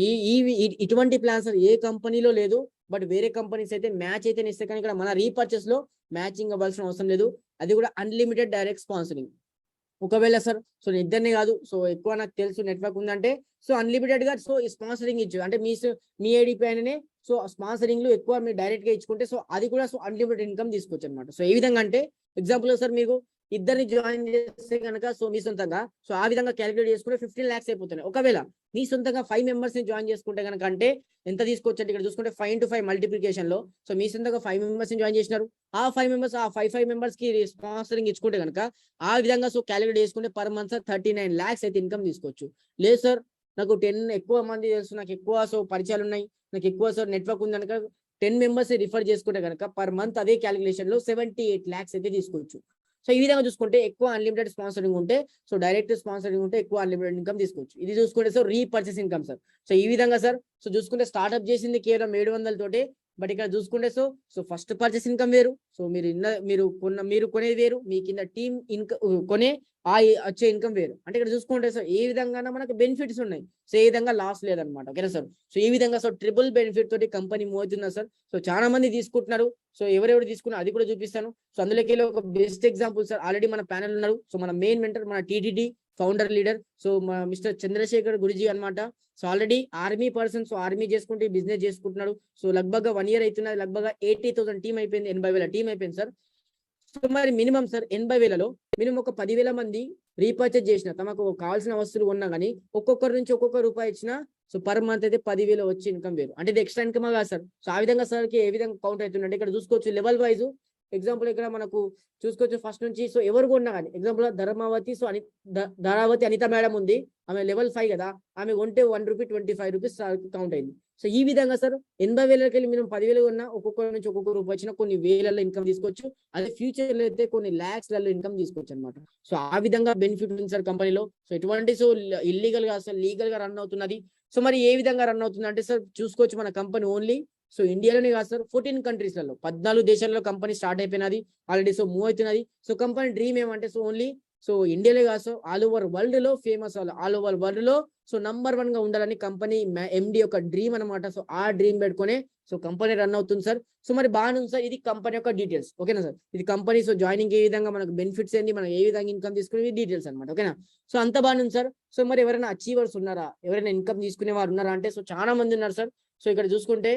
ఇటువంటి ప్లాన్ సార్ ఏ కంపెనీలో లేదు, బట్ వేరే కంపెనీస్ అయితే మ్యాచ్ అయితే ఇస్తే, కానీ ఇక్కడ మన రీపర్చేస్ లో మ్యాచింగ్ అవ్వాల్సిన అవసరం లేదు. అది కూడా అన్లిమిటెడ్ డైరెక్ట్ స్పాన్సరింగ్. ఒకవేళ సార్ సో ఇద్దరిని కాదు, సో ఎక్కువ నాకు తెలుసు నెట్వర్క్ ఉందంటే సో అన్లిమిటెడ్ గా సో స్పాన్సరింగ్ ఇచ్చు, అంటే మీ ఐడి పైననే సో స్పాన్సరింగ్ లో ఎక్కువ మీరు డైరెక్ట్ గా ఇచ్చుకుంటే సో అది కూడా సో అన్లిమిటెడ్ ఇన్కమ్ తీసుకోవచ్చు అనమాట. సో ఏ విధంగా అంటే ఎగ్జాంపుల్ సార్ మీకు ఇద్దరిని జాయిన్ చేస్తే కనుక సో మీ సొంతంగా సో ఆ విధంగా క్యాలిక్యులేట్ చేసుకుంటే 15 lakhs అయిపోతున్నాయి. ఒకవేళ మీ సొంతంగా 5 members ని జాయిన్ చేసుకుంటే కనుక అంటే ఎంత తీసుకోవచ్చు అంటే ఇక్కడ చూసుకుంటే 5 into 5 మల్టిప్లికేషన్ లో సో మీ సొంతంగా 5 members ని జాయిన్ చేసినారు. ఆ 5 members ఆ 5 members కి స్పాన్సరింగ్ ఇచ్చుకుంటే కనుక ఆ విధంగా సో క్యాలిక్యులేట్ చేసుకుంటే పర్ మంత్ 39 lakhs అయితే ఇన్కమ్ తీసుకోవచ్చు. లేదు సార్ నాకు 10 ఎక్కువ మంది తెలుసు, నాకు ఎక్కువ సో పరిచయాలు ఉన్నాయి, నాకు ఎక్కువ సో నెట్వర్క్ ఉంది కనుక 10 members రిఫర్ చేసుకుంటే కనుక పర్ మంత్ అదే క్యాలిక్యులేషన్ లో 78 lakhs అయితే తీసుకోవచ్చు. సో ఈ విధంగా చూసుకుంటే ఎక్కువ అన్లిమిటెడ్ స్పాన్సరింగ్ ఉంటే సో డైరెక్ట్ స్పాన్సరింగ్ ఉంటే ఎక్కువ అన్లిమిటెడ్ ఇన్కమ్ తీసుకోవచ్చు. ఇది చూసుకుంటే so repurchase income sir. So ఈ విధంగా సార్ సో చూసుకుంటే స్టార్ట్అప్ చేసింది కేవలం 700 తోటే, బట్ ఇక్కడ చూసుకుంటే సో ఫస్ట్ పర్చేస్ ఇన్కమ్ వేరు, సో మీరు కొనేది వేరు, మీ కింద టీం కొనే ఆ వచ్చే ఇన్కమ్ వేరు. అంటే ఇక్కడ చూసుకుంటే సో ఏ విధంగా మనకు బెనిఫిట్స్ ఉన్నాయి, సో ఏ విధంగా లాస్ లేదనమాట. ఓకేనా సార్. సో ఈ విధంగా సో ట్రిపుల్ బెనిఫిట్ తోటి కంపెనీ మూవ్ అవుతుందా సార్. సో చాలా మంది తీసుకుంటున్నారు. సో ఎవరెవరు తీసుకున్నారు అది కూడా చూపిస్తాను. సో అందులోకి ఒక బెస్ట్ ఎగ్జాంపుల్ సార్ ఆల్రెడీ మన ప్యానెల్ ఉన్నారు. సో మన మెయిన్ మెంటర్ మన TTD founder leader so mister Chandrashekar Guruji అనమాట. So already army person, so army చేసుకుంటే బిజినెస్ చేసుకుంటున్నాడు. సో లగ్భగ్ 1 year అవుతున్నది, లగ్భగ్ 80,000 టీం అయిపోయింది, 80,000 టీం అయిపోయింది సార్. సో మరి మినిమం సార్ 80,000లో మినిమం ఒక 10,000 మంది రీపర్చేజ్ చేసిన తమకు కావాల్సిన వస్తువులు ఉన్నా కానీ ఒక్కొక్కరి నుంచి ఒక్కొక్క రూపాయి ఇచ్చినా సో పర్ మంత్ అయితే 10,000 వచ్చి ఇన్కమ్ వేరు. అంటే ఇది ఎక్స్ట్రా ఇన్కమ్ కాదు సార్. సో ఆ విధంగా సార్ కి ఏ విధంగా కౌంట్ అవుతుందంటే ఇక్కడ చూసుకోవచ్చు లెవెల్ వైజ్. ఎగ్జాంపుల్ ఇక్కడ మనకు చూసుకోవచ్చు ఫస్ట్ నుంచి సో ఎవరు కొన్నా కానీ example Dharmavathi so Dharavathi Anitha madam ఉంది, ఆమె లెవెల్ 5 కదా, ఆమె కొంటే 1 రూపీ 25 రూపీస్ కౌంట్ అయింది. సో ఈ విధంగా సార్ 80,000కి వెళ్ళి మనం 10,000 ఉన్నా ఒక్కొక్క నుంచి ఒక్కొక్క రూపాయి వచ్చినా కొన్ని వేలలో ఇన్కమ్ తీసుకోవచ్చు. అదే ఫ్యూచర్ లో అయితే కొన్ని lakhsలలో ఇన్కమ్ తీసుకోవచ్చు అనమాట. సో ఆ విధంగా బెనిఫిట్ ఉంది సార్ కంపెనీలో. సో ఎటువంటి సో ఇల్లీగల్ గా అసలు లీగల్ గా రన్ అవుతున్నది. సో మరి ఏ విధంగా రన్ అవుతుంది అంటే సార్ చూసుకోవచ్చు మన కంపెనీ ఓన్లీ సో ఇండియాలోనే కాదు సార్ 14 కంట్రీస్లలో 14 దేశాలలో కంపెనీ స్టార్ట్ అయిపోయినది ఆల్రెడీ. సో మూవ్ అవుతున్నది. సో కంపెనీ డ్రీమ్ ఏమంటే సో ఓన్లీ సో ఇండియాలో కాదు సో ఆల్ ఓవర్ వరల్డ్ లో ఫేమస్, ఆల్ ఓవర్ వరల్డ్ లో సో నంబర్ 1 గా ఉండాలని కంపెనీ ఎండి యొక్క డ్రీమ్ అనమాట. సో ఆ డ్రీమ్ పెట్టుకునే సో కంపెనీ రన్ అవుతుంది సార్. సో మరి బాగుంది సార్. ఇది కంపెనీ యొక్క డీటెయిల్స్. ఓకేనా సార్. ఇది కంపెనీ సో జాయినింగ్ ఏ విధంగా మనకు బెనిఫిట్స్ ఏంది, మనం ఏ విధంగా ఇన్కమ్ తీసుకునే డీటెయిల్స్ అనమాట. ఓకేనా. సో అంత బాగుంది సార్. సో మరి ఎవరైనా అచీవర్స్ ఉన్నారా, ఎవరైనా ఇన్కమ్ తీసుకునే వారు ఉన్నారా అంటే సో చాలా మంది ఉన్నారు సార్. సో ఇక్కడ చూసుకుంటే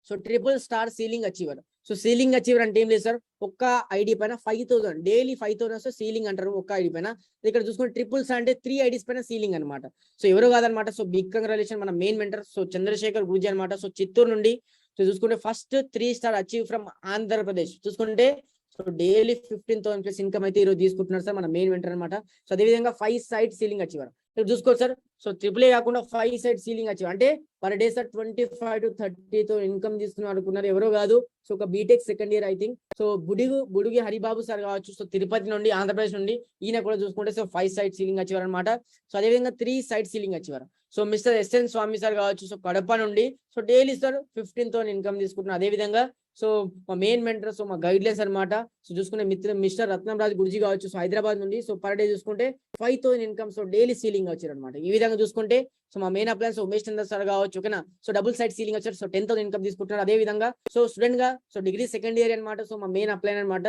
so 3 star ceiling achiever. So ceiling achiever అంటే ఏం లేదు సార్, ఒక్క ఐడి పైన 5,000 డైలీ 5,000 సీలింగ్ అంటారు ఒక్క ఐడి పైన. ఇక్కడ చూసుకుంటే ట్రిపుల్స్ అంటే 3 ఐడీస్ పైన సీలింగ్ అనమాట. సో ఎవరు కాదనమాట, సో బిగ్ కంగ్రాచులేషన్ మన main mentor so Chandrasekhar Guruji అనమాట. సో చిత్తూరు నుండి సో చూసుకుంటే first 3 star achieve from Andhra Pradesh. చూసుకుంటే సో డైలీ 15,000 ప్లస్ ఇన్కమ్ అయితే ఈరోజు తీసుకుంటున్నారు సార్ మన మెయిన్ మెంటర్ అనమాట. సో అదేవిధంగా 5 సైట్ సీలింగ్ అచీవర్ చూసుకోవచ్చు సార్. సో ట్రిపుల్ ఏ కాకుండా 5 సైట్ సీలింగ్ అచీవ్ అంటే పర్ డే సార్ 25 to 30తో ఇన్కమ్ తీసుకున్నారు అనుకున్నారు, ఎవరో కాదు సో ఒక BTech second year I think. So Budigi Haribabu sir కావచ్చు, సో తిరుపతి నుండి ఆంధ్రప్రదేశ్ నుండి, ఈయన కూడా చూసుకుంటే సో 5 సైట్ సీలింగ్ అచీవర్ అనమాట. సో అదేవిధంగా 3 site ceiling achiever so mister SN Swamy sir కావచ్చు, సో కడప నుండి సో డైలీ సార్ 15తో ఇన్కమ్ తీసుకుంటున్నారు. అదేవిధంగా సో మా మెయిన్ మెంటర్ సో మా గైడ్ లైన్స్ అనమాట. సో చూసుకుంటే మిస్టర్ రత్నంరాజ్ గురుజీ కావచ్చు, సో హైదరాబాద్ నుండి సో పర్ డే చూసుకుంటే 5,000 ఇన్కమ్ సో డైలీ సీలింగ్ వచ్చారు అనమాట. ఈ విధంగా చూసుకుంటే సో మా మెయిన్ అప్లయన్స్ ఉమేష్ చంద్ర సార్ కావచ్చు, ఓకేనా. సో డబుల్ సైడ్ సీలింగ్ వచ్చారు, సో 10,000 ఇన్కమ్ తీసుకుంటున్నారు. అదే విధంగా సో స్టూడెంట్ గా సో డిగ్రీ సెకండ్ ఇయర్ అనమాట. సో మా మెయిన్ అప్లైన్ అనమాట.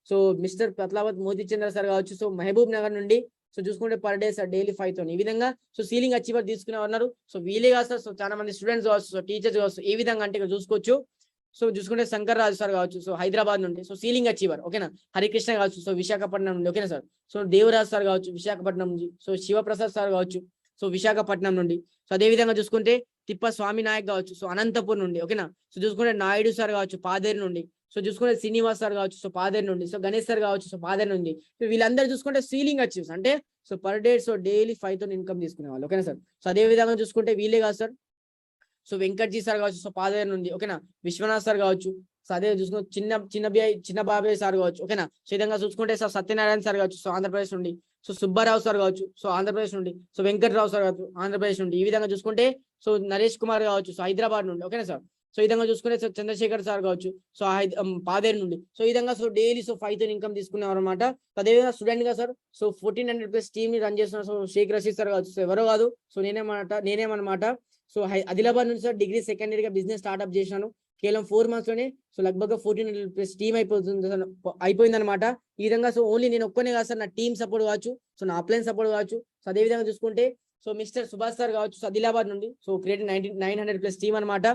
సో మిస్టర్ పత్లావత్ మోదీ చంద్ర సార్ కావచ్చు, సో మహబూబ్ నగర్ నుండి సో చూసుకుంటే పర్ డే సార్ డైలీ 5,000. ఈ విధంగా సో సీలింగ్ అచీవర్ తీసుకునే ఉన్నారు. సో వీలే కాదు సార్, సో చాలా మంది స్టూడెంట్స్ కావచ్చు, సో టీచర్స్ కావచ్చు. ఏ విధంగా అంటే ఇక్కడ చూసుకోవచ్చు. సో చూసుకుంటే శంకర్ రాజు సార్ కావచ్చు, సో హైదరాబాద్ నుండి సో సీలింగ్ అచీవర్, ఓకేనా. హరికృష్ణ కావచ్చు, సో విశాఖపట్నం నుండి, ఓకేనా సార్. సో దేవరాజ్ సార్ కావచ్చు విశాఖపట్నం నుంచి, సో శివప్రసాద్ సార్ కావచ్చు, సో విశాఖపట్నం నుండి. సో అదే విధంగా చూసుకుంటే తిప్ప స్వామి నాయక్ కావచ్చు, సో అనంతపూర్ నుండి, ఓకేనా. సో చూసుకుంటే నాయుడు సార్ కావచ్చు పాదేరు నుండి. సో చూసుకుంటే శ్రీనివాస్ సార్ కావచ్చు, సో పాదేరు నుండి. సో గణేష్ సార్ కావచ్చు, సో పాదేరు నుండి. సో వీళ్ళందరూ చూసుకుంటే సీలింగ్ అచీవ్స్ అంటే so per day so daily 5,000 income తీసుకునే వాళ్ళు, ఓకేనా సార్. సో అదే విధంగా చూసుకుంటే వీళ్ళే కాదు సార్, సో వెంకట్జీ సార్ కావచ్చు, సో పాదేరు నుండి, ఓకేనా. విశ్వనాథ్ సార్ కావచ్చు, సో అదే చూసుకుంటే చిన్న బాబాయ్ సార్ కావచ్చు, ఓకేనా. సో విధంగా చూసుకుంటే సో సత్యనారాయణ సార్ కావచ్చు, సో ఆంధ్రప్రదేశ్ నుండి. సో సుబ్బారావు సార్ కావచ్చు, సో ఆంధ్రప్రదేశ్ నుండి. సో వెంకట్రావు సార్ కావచ్చు ఆంధ్రప్రదేశ్ నుండి. ఈ విధంగా చూసుకుంటే సో నరేష్ కుమార్ కావచ్చు, సో హైదరాబాద్ నుండి, ఓకేనా సార్. సో ఈ విధంగా చూసుకుంటే సో చంద్రశేఖర్ సార్ కావచ్చు, సో పాదేరు నుండి. సో ఈ విధంగా సో డైలీ సో 5,000 ఇన్కమ్ తీసుకున్నారు అనమాట. అదేవిధంగా స్టూడెంట్ గా సార్ సో 1400 ప్లస్ టీమ్ ని రన్ చేస్తున్నారు. సో షేక్ రషీద్ సార్ కావచ్చు, సో ఎవరో కాదు, సో నేనేమన్నమాట. సో ఆదిలాబాద్ నుంచి సార్ డిగ్రీ సెకండ్ ఇయర్ గా బిజినెస్ స్టార్ట్అప్ చేసినాను. కేవలం 4 months లోనే సో లగ్భగ్ 1400 ప్లస్ టీమ్ అయిపోయింది అనమాట. ఈ విధంగా సో ఓన్లీ నేను ఒక్కనే కాదు సార్, నా టీమ్ సపోర్ట్ కావచ్చు, సో నా అప్లైన్ సపోర్ట్ కావచ్చు. సో అదే విధంగా చూసుకుంటే సో మిస్టర్ సుభాష్ సార్ కావచ్చు, సో ఆదిలాబాద్ నుండి. సో క్రియేట్ 900 ప్లస్ టీమ్ అనమాట.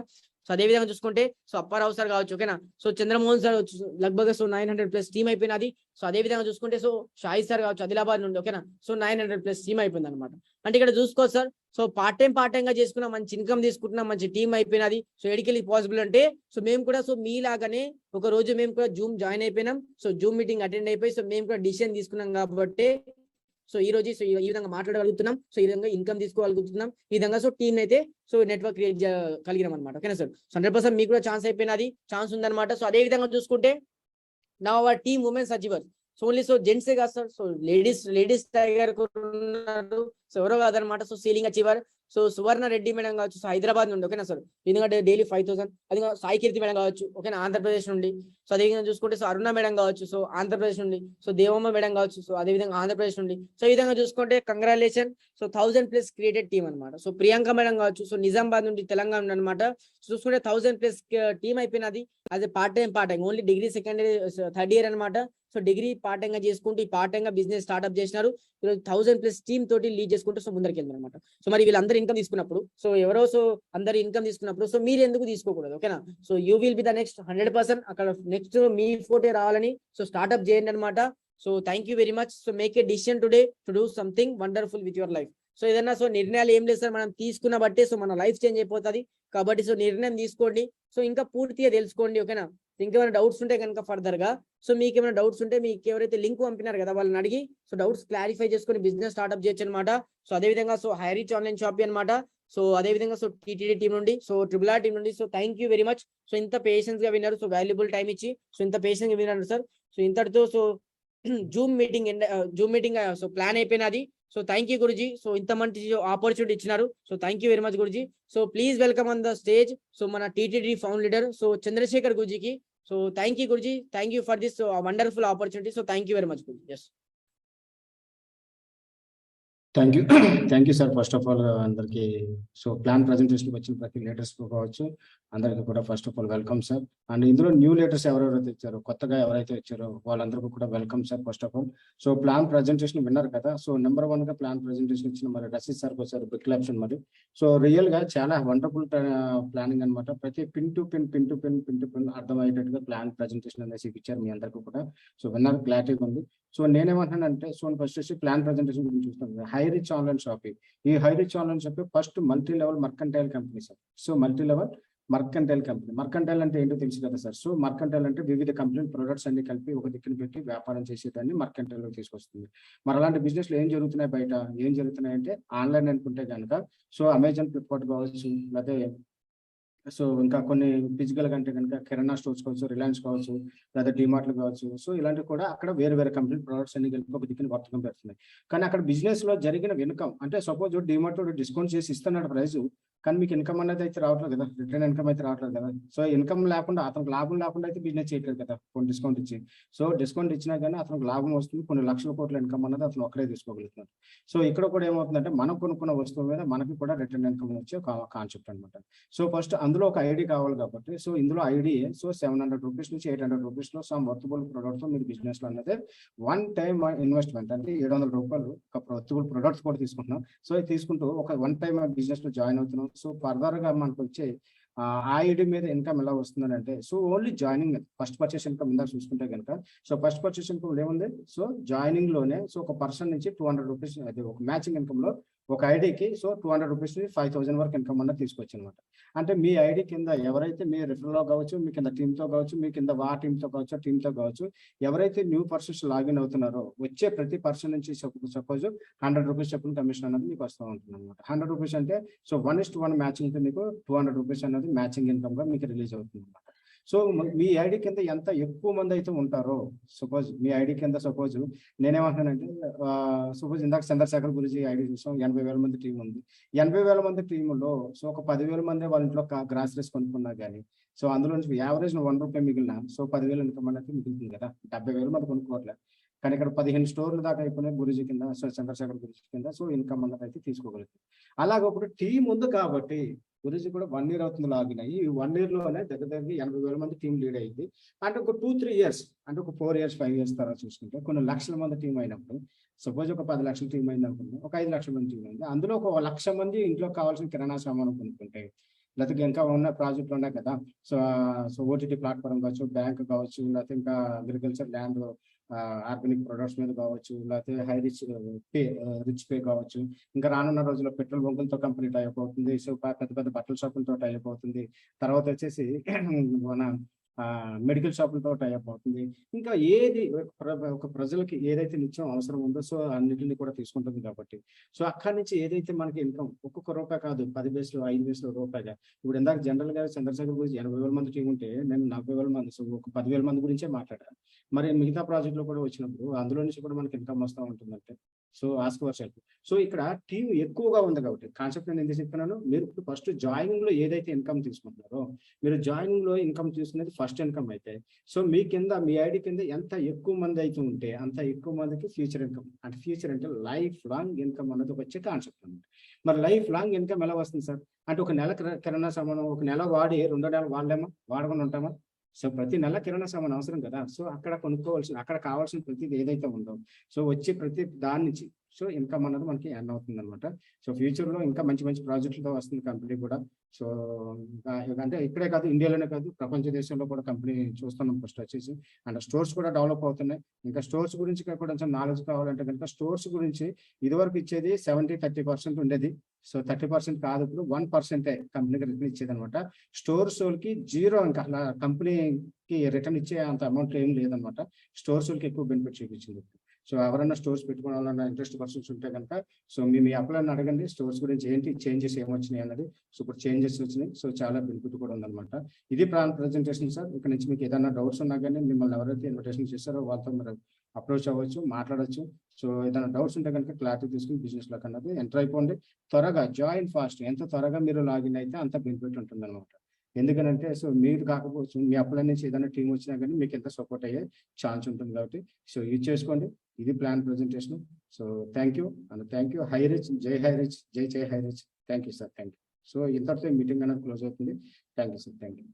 సో అదే విధంగా చూసుకుంటే సో అప్పారావు సార్ కావచ్చు, ఓకేనా. సో చంద్రమోహన్ సార్ లగ్భగ్ సో 900 ప్లస్ టీమ్ అయిపోయినది. సో అదే విధంగా చూసుకుంటే సో షాయి సార్ కావచ్చు ఆదిలాబాద్ నుండి, ఓకేనా. సో 900 ప్లస్ టీమ్ అయిపోయింది అనమాట. అంటే ఇక్కడ చూసుకోవచ్చు సార్, సో పార్ట్ టైం గా చేసుకున్నాం, మంచి ఇన్కమ్ తీసుకుంటున్నాం, మంచి టీమ్ అయిపోయినది. సో ఎడికెళ్ళి పాసిబుల్ అంటే సో మేము కూడా సో మీలాగానే ఒక రోజు మేము కూడా జూమ్ జాయిన్ అయిపోయినాం. సో జూమ్ మీటింగ్ అటెండ్ అయిపోయి సో మేము కూడా డిసిషన్ తీసుకున్నాం కాబట్టి సో ఈ రోజు సో ఈ విధంగా మాట్లాడగలుగుతున్నాం. సో ఈ విధంగా ఇన్కమ్ తీసుకోగలుగుతున్నాం. ఈ విధంగా సో టీమ్ అయితే సో నెట్వర్క్ క్రియేట్ కలిగినాం అనమాట, ఓకేనా సార్. 100% మీకు కూడా ఛాన్స్ అయిపోయినది, ఛాన్స్ ఉందన్నమాట. సో అదే విధంగా చూసుకుంటే నా our team women's achievers so only so జెంట్సే కాదు సార్, సో లేడీస్ టైగర్ ఉన్నారు, సో ఎవరో కాదనమాట. So ceiling achiever so Suvarna Reddy madam కావచ్చు, సో హైదరాబాద్ నుండి, ఓకేనా సార్. ఎందుకంటే డైలీ 5,000. అది సాయి కీర్తి మేడం కావచ్చు, ఓకేనా, ఆంధ్రప్రదేశ్ నుండి. సో అదేవిధంగా చూసుకుంటే సో అరుణ మేడం కావచ్చు, సో ఆంధ్రప్రదేశ్ నుండి. సో దేవమ్మ మేడం కావచ్చు, సో అదేవిధంగా ఆంధ్రప్రదేశ్ నుండి. సో ఈ విధంగా చూసుకుంటే congratulation so 1000 plus created team అనమాట. సో ప్రియాంక మేడం కావచ్చు, సో నిజామాబాద్ నుండి తెలంగాణ నుండి అనమాట. చూసుకుంటే 1000 ప్లస్ టీమ్ అయిపోయినది. అది part time only degree second year third year అనమాట. సో డిగ్రీ పార్ట్ టైం గా చేసుకుంటూ ఈ పార్ట్ టైం గా బిజినెస్ స్టార్ట్అప్ చేసినారు. ఈరోజు 1000 ప్లస్ టీమ్ తోటి లీడ్ చేసుకుంటూ సో ముందరికి వెళ్తారు అనమాట. సో మరి వీళ్ళందరూ ఇన్కమ్ తీసుకున్నప్పుడు సో ఎవరో సో అందరు ఇన్కమ్ తీసుకున్నప్పుడు సో మీరు ఎందుకు తీసుకోకూడదు, ఓకేనా. So you will be the next 100%. అక్కడ నెక్స్ట్ మీ ఫోటే రావాలని సో స్టార్ట్అప్ చేయండి అనమాట. So thank you very much. So make a decision today to do something wonderful with your life. So ఏదైనా సో నిర్ణయాలు ఏం లేదు సార్, మనం తీసుకున్న బట్టే సో మన లైఫ్ చేంజ్ అయిపోతుంది. కాబట్టి సో నిర్ణయం తీసుకోండి. సో ఇంకా పూర్తిగా తెలుసుకోండి, ఓకేనా. ఇంకేమైనా డౌట్స్ ఉంటే కనుక ఫర్దర్ గా సో మీకు ఏమైనా డౌట్స్ ఉంటే మీకు ఎవరైతే లింక్ పంపినారు కదా వాళ్ళని అడిగి సో డౌట్స్ క్లారిఫై చేసుకొని బిజినెస్ స్టార్ట్అప్ చేయొచ్చు అనమాట. సో అదే విధంగా సో హైరీచ్ ఆన్లైన్ షాప్ అనమాట. సో అదే విధంగా సో టీటీడీ టీం నుండి, సో ట్రిపుల్ ఆర్ టీం నుండి. So thank you very much. So ఇంత పేషెన్స్ గా విన్నారు, సో వాల్యుబుల్ టైం ఇచ్చి సో ఇంత పేషెన్స్ గా విన్నారు సార్. సో ఇంతటితో so zoom meeting so plan అయిపోయినది. So thank you guruji. So ఇంత మంచి ఆపర్చునిటీ ఇచ్చినారు. So thank you very much guruji. So please welcome on the stage so మన TTD found leader so Chandrashekar గురుజీకి. So thank you guruji, thank you for this wonderful opportunity. So thank you very much Guruji. Yes. Thank you sir. First of all అందరికి so plan presentation వచ్చిన ప్రతి leaders కావచ్చు, అందరికీ కూడా first of all welcome sir. And ఇందులో new leaders ఎవరెవరైతే వచ్చారో, కొత్తగా ఎవరైతే వచ్చారో వాళ్ళందరికీ కూడా welcome sir first of all. So plan presentation విన్నారు కదా. సో నెంబర్ 1 గా ప్లాన్ ప్రజెంటేషన్ ఇచ్చిన మరి రషీద్ సార్కి వచ్చారు, బిగ్ క్లాప్షన్ మరి. సో రియల్ గా చాలా వండర్ఫుల్ ప్లానింగ్ అనమాట. ప్రతి పిన్ టు పిన్ అర్థమయ్యేటట్టుగా ప్లాన్ ప్రజెంటేషన్ అనేసి ఇచ్చారు మీ అందరికీ కూడా. సో విన్నారు, క్లారిటీగా ఉంది. సో నేనేమంటానంటే, సో ఫస్ట్ వచ్చి ప్లాన్ ప్రజెంటేషన్ గురించి చూస్తాను. High reach online shopping. ఈ high reach online shopping first multi level mercantile company sir. So multi level mercantile company. Mercantile అంటే ఏంటో తెలుసు కదా సార్. సో మర్కంటైల్ అంటే వివిధ కంపెనీ ప్రొడక్ట్స్ అన్ని కలిపి ఒక దిక్కున పెట్టి వ్యాపారం చేసేదాన్ని మర్కంటైల్ లో తీసుకొస్తుంది. మరి అలాంటి బిజినెస్ లో ఏం జరుగుతున్నాయి బయట, ఏం జరుగుతున్నాయి అంటే ఆన్లైన్ అనుకుంటే కనుక సో అమెజాన్, ఫ్లిప్కార్ట్ కావచ్చు, లేకపోతే సో ఇంకా కొన్ని ఫిజికల్ అంటే కనుక కిరాణా స్టోర్స్ కావచ్చు, రిలయన్స్ కావచ్చు, లేదా డిమార్ట్లు కావచ్చు. సో ఇలాంటివి కూడా అక్కడ వేరే కంపెనీ ప్రొడక్ట్స్ అన్ని కలిపి ఒక దిక్కున వర్తకం పెడుతున్నాయి. కానీ అక్కడ బిజినెస్ లో జరిగిన ఇన్కమ్ అంటే సపోజ్ డిమార్ట్ డిస్కౌంట్ చేసి ఇస్తున్నాడు ప్రైస్, కానీ మీకు ఇన్కమ్ అనేది అయితే రావట్లేదు కదా, రిటర్న్ ఇన్కమ్ అయితే రావట్లేదు కదా. సో ఇన్కమ్ లేకుండా అతనికి లాభం లేకుండా అయితే బిజినెస్ చేయట్లేదు కదా కొన్ని డిస్కౌంట్ ఇచ్చి. సో డిస్కౌంట్ ఇచ్చినా కానీ అతనికి లాభం వస్తుంది, కొన్ని లక్షల కోట్ల ఇన్కమ్ అనేది అతను ఒక్కడే తీసుకోగలుగుతున్నారు. సో ఇక్కడ కూడా ఏమవుతుందంటే మనం కొనుక్కున్న వస్తువు మీద మనకి కూడా రిటర్న్ ఇన్కమ్ వచ్చే కాన్సెప్ట్ అనమాట. సో ఫస్ట్ అందులో ఒక ఐడి కావాలి కాబట్టి, సో ఇందులో ఐడి సో 700 రూపీస్ నుంచి 800 రూపీస్ లో సమ్ వర్తబుల్ ప్రొడక్ట్స్ మీరు బిజినెస్ లో అనేది వన్ టైం ఇన్వెస్ట్మెంట్ అంటే 700 రూపాయలు ఒక వర్తబుల్ ప్రొడక్ట్స్ కూడా తీసుకుంటున్నాం. సో ఇది తీసుకుంటూ ఒక వన్ టైం బిజినెస్ లో జాయిన్ అవుతున్నాం. సో ఫర్దర్ గా మనకు వచ్చే ఆ ఐడి మీద ఇన్కమ్ ఎలా వస్తుందని అంటే, so only joining first purchase income ఇందాక చూసుకుంటే కనుక, సో ఫస్ట్ పర్చేస్ ఇన్కమ్ ఏముంది, సో జాయినింగ్ లోనే సో ఒక పర్సన్ నుంచి 200 రూపీస్ అది ఒక మ్యాచింగ్ ఇన్కమ్ లో ఒక ఐడికి సో 200 రూపీస్ నుంచి 5000 వరకు ఇన్కమ్ అన్నది తీసుకొచ్చి అనమాట. అంటే మీ ఐడి కింద ఎవరైతే మీ రిఫరల్ లో కావచ్చు, మీ కింద టీమ్ తో కావచ్చు, మీ కింద టీమ్ తో కావచ్చు, ఎవరైతే న్యూ పర్సన్స్ లాగిన్ అవుతున్నారో వచ్చే ప్రతి పర్సన్ నుంచి సపోజ్ 100 రూపీస్ చెప్పిన కమిషన్ అనేది మీకు వస్తూ ఉంటుంది అనమాట. 100 రూపీస్ అంటే సో 1:1 మ్యాచింగ్ తో మీకు 200 రూపీస్ అనేది మ్యాచింగ్ ఇన్కమ్ గా మీకు రిలీజ్ అవుతుంది అనమాట. సో మీ ఐడి కింద ఎంత ఎక్కువ మంది అయితే ఉంటారో, సపోజ్ మీ ఐడి కింద సపోజ్ నేనేమంటున్నానంటే సపోజ్ ఇందాక చంద్రశేఖర్ గురించి ఐడి చూసాం, 80,000 మంది టీం ఉంది. 80,000 మంది టీంలో సో ఒక 10,000 మంది వాళ్ళ ఇంట్లో గ్రాసరీస్ కొనుక్కున్నా కానీ సో అందులో నుంచి యావరేజ్ 1 రూపాయి మిగిలిన సో 10,000 ఇన్కమ్ అనేది మిగులుతుంది కదా. 70,000 మంది కొనుక్కోవట్లేదు, కానీ ఇక్కడ 15 స్టోర్లు దాకా అయిపోయినాయి గురుజీ కింద, సో చంద్రశేఖర్ గురుజీ కింద. సో ఇన్కమ్ అన్నది అయితే తీసుకోగలుగుతుంది. అలాగే ఇప్పుడు టీం ఉంది కాబట్టి గురుజీ కూడా 1 year అవుతుంది లాగిన్ అయ్యి. ఈ 1 year లోనే దగ్గర 80,000 మంది టీం లీడ్ అయింది. అంటే ఒక 2-3 years అంటే ఒక 4 years 5 years తర్వాత చూసుకుంటే కొన్ని లక్షల మంది టీం అయినప్పుడు, సపోజ్ ఒక 10 లక్షల టీం అయింది అనుకుంటే, ఒక 5 లక్షల మంది టీం అయింది. అందులో ఒక 1,00,000 మంది ఇంట్లో కావాల్సిన కిరాణా సామాను కొనుక్కుంటే, లేకపోతే ఇంకా ఉన్న ప్రాజెక్టులు ఉన్నాయి కదా, సో ఓటీటీ ప్లాట్ఫామ్ కావచ్చు, బ్యాంక్ కావచ్చు, లేకపోతే ఇంకా అగ్రికల్చర్ ల్యాండ్ ఆర్గానిక్ ప్రొడక్ట్స్ మీద కావచ్చు, లేకపోతే హై రిచ్ పే కావచ్చు. ఇంకా రానున్న రోజుల్లో పెట్రోల్ బంకులతో కంపెనీ టైప్ అవుతుంది. సో పెద్ద పెద్ద బట్టల షాపులతో టైప్ అవుతుంది. తర్వాత వచ్చేసి మన మెడికల్ షాపులతో టైప్ అవుతుంది. ఇంకా ఏది ఒక ప్రజలకి ఏదైతే నిత్యం అవసరం ఉందో సో అన్నిటిని కూడా తీసుకుంటుంది కాబట్టి, సో అక్కడి నుంచి ఏదైతే మనకి ఇన్కమ్ ఒక్కొక్క రూపాయి కాదు, 10 పైసలు 5 పైసలు రూపాయిగా. ఇప్పుడు ఇందాక జనరల్ గా చంద్రశేఖర్ గురించి 80,000 మంది టీం ఉంటే నేను 40,000 మంది, సో ఒక 10,000 మంది గురించే మాట్లాడాను. మరి మిగతా ప్రాజెక్ట్ లో కూడా వచ్చినప్పుడు అందులో నుంచి కూడా మనకి ఇన్కమ్ వస్తూ ఉంటుందంటే so ask your self. So ఇక్కడ టీం ఎక్కువగా ఉంది కాబట్టి కాన్సెప్ట్ నేను ఎందుకు చెప్తున్నాను, మీరు ఫస్ట్ జాయినింగ్ లో ఏదైతే ఇన్కమ్ తీసుకుంటున్నారో, మీరు జాయినింగ్ లో ఇన్కమ్ తీసుకునేది ఫస్ట్ ఇన్కమ్ అయితే, సో మీ కింద మీ ఐడి కింద ఎంత ఎక్కువ మంది అయితే ఉంటే అంత ఎక్కువ మందికి ఫ్యూచర్ ఇన్కమ్ అంటే ఫ్యూచర్ అంటే లైఫ్ లాంగ్ ఇన్కమ్ అన్నది వచ్చే కాన్సెప్ట్ అనమాట. మరి లైఫ్ లాంగ్ ఇన్కమ్ ఎలా వస్తుంది సార్ అంటే, ఒక నెల కిరాణా సామాను ఒక నెల వాడి 2 నెలలు వాడలేమా, వాడకుండా ఉంటామా? సో ప్రతి నెల కిరాణా సామాన్ అవసరం కదా. సో అక్కడ కొనుక్కోవాల్సిన అక్కడ కావాల్సిన ప్రతిది ఏదైతే ఉందో సో వచ్చే ప్రతి దాని నుంచి సో ఇన్కమ్ అన్నది మనకి ఎర్న్ అవుతుంది అనమాట. సో ఫ్యూచర్ లో ఇంకా మంచి మంచి ప్రాజెక్టులతో వస్తుంది కంపెనీ కూడా. సో అంటే ఇక్కడే కాదు, ఇండియాలోనే కాదు, ప్రపంచ దేశంలో కూడా కంపెనీ చూస్తున్నాం ఫస్ట్ వచ్చేసి. అండ్ స్టోర్స్ కూడా డెవలప్ అవుతున్నాయి. ఇంకా స్టోర్స్ గురించి కొంచెం నాలెడ్జ్ కావాలంటే కనుక, స్టోర్స్ గురించి ఇదివరకు ఇచ్చేది 70-30% ఉండేది. సో 30% కాదు, ఇప్పుడు 1% కంపెనీకి రిటర్న్ ఇచ్చేది అనమాట. స్టోర్స్ వాళ్ళకి 0, ఇంకా అలా కంపెనీకి రిటర్న్ ఇచ్చే అంత అమౌంట్ ఏం లేదనమాట. స్టోర్స్ వాళ్ళకి ఎక్కువ బెనిఫిట్ చూపించింది. సో ఎవరైనా స్టోర్స్ పెట్టుకోవాలన్న ఇంట్రెస్ట్ పర్సన్స్ ఉంటే కనుక సో మీ అప్లైని అడగండి, స్టోర్స్ గురించి ఏంటి చేంజెస్ ఏమొచ్చినాయి అన్నది. సో ఇప్పుడు చేంజెస్ వచ్చినాయి, సో చాలా బెనిఫిట్ కూడా ఉందన్నమాట. ఇది ప్లాన్ ప్రజెంటేషన్ సార్. ఇక్కడ నుంచి మీకు ఏదైనా డౌట్స్ ఉన్నా కానీ మిమ్మల్ని ఎవరైతే ఇన్విటేషన్ చేస్తారో వాళ్ళతో మీరు అప్రోచ్ అవ్వచ్చు, మాట్లాడచ్చు. సో ఏదైనా డౌట్స్ ఉంటే కనుక క్లారిటీ తీసుకుని బిజినెస్ లోకి అన్నది ఎంటర్ అయిపోండి. త్వరగా జాయిన్ ఫాస్ట్, ఎంత త్వరగా మీరు లాగిన్ అయితే అంత బెనిఫిట్ ఉంటుంది అనమాట. ఎందుకనంటే సో మీరు కాకపోవచ్చు, మీ అప్లై నుంచి ఏదైనా టీం వచ్చినా కానీ మీకు ఎంత సపోర్ట్ అయ్యే ఛాన్స్ ఉంటుంది కాబట్టి సో యూజ్ చేసుకోండి. ఇది plan presentation. So thank you high rich, జై హై రిచ్, జై high rich. Thank you sir, thank you. So ఇంతటితో మీటింగ్ అనేది క్లోజ్ అవుతుంది. Thank you sir, thank you.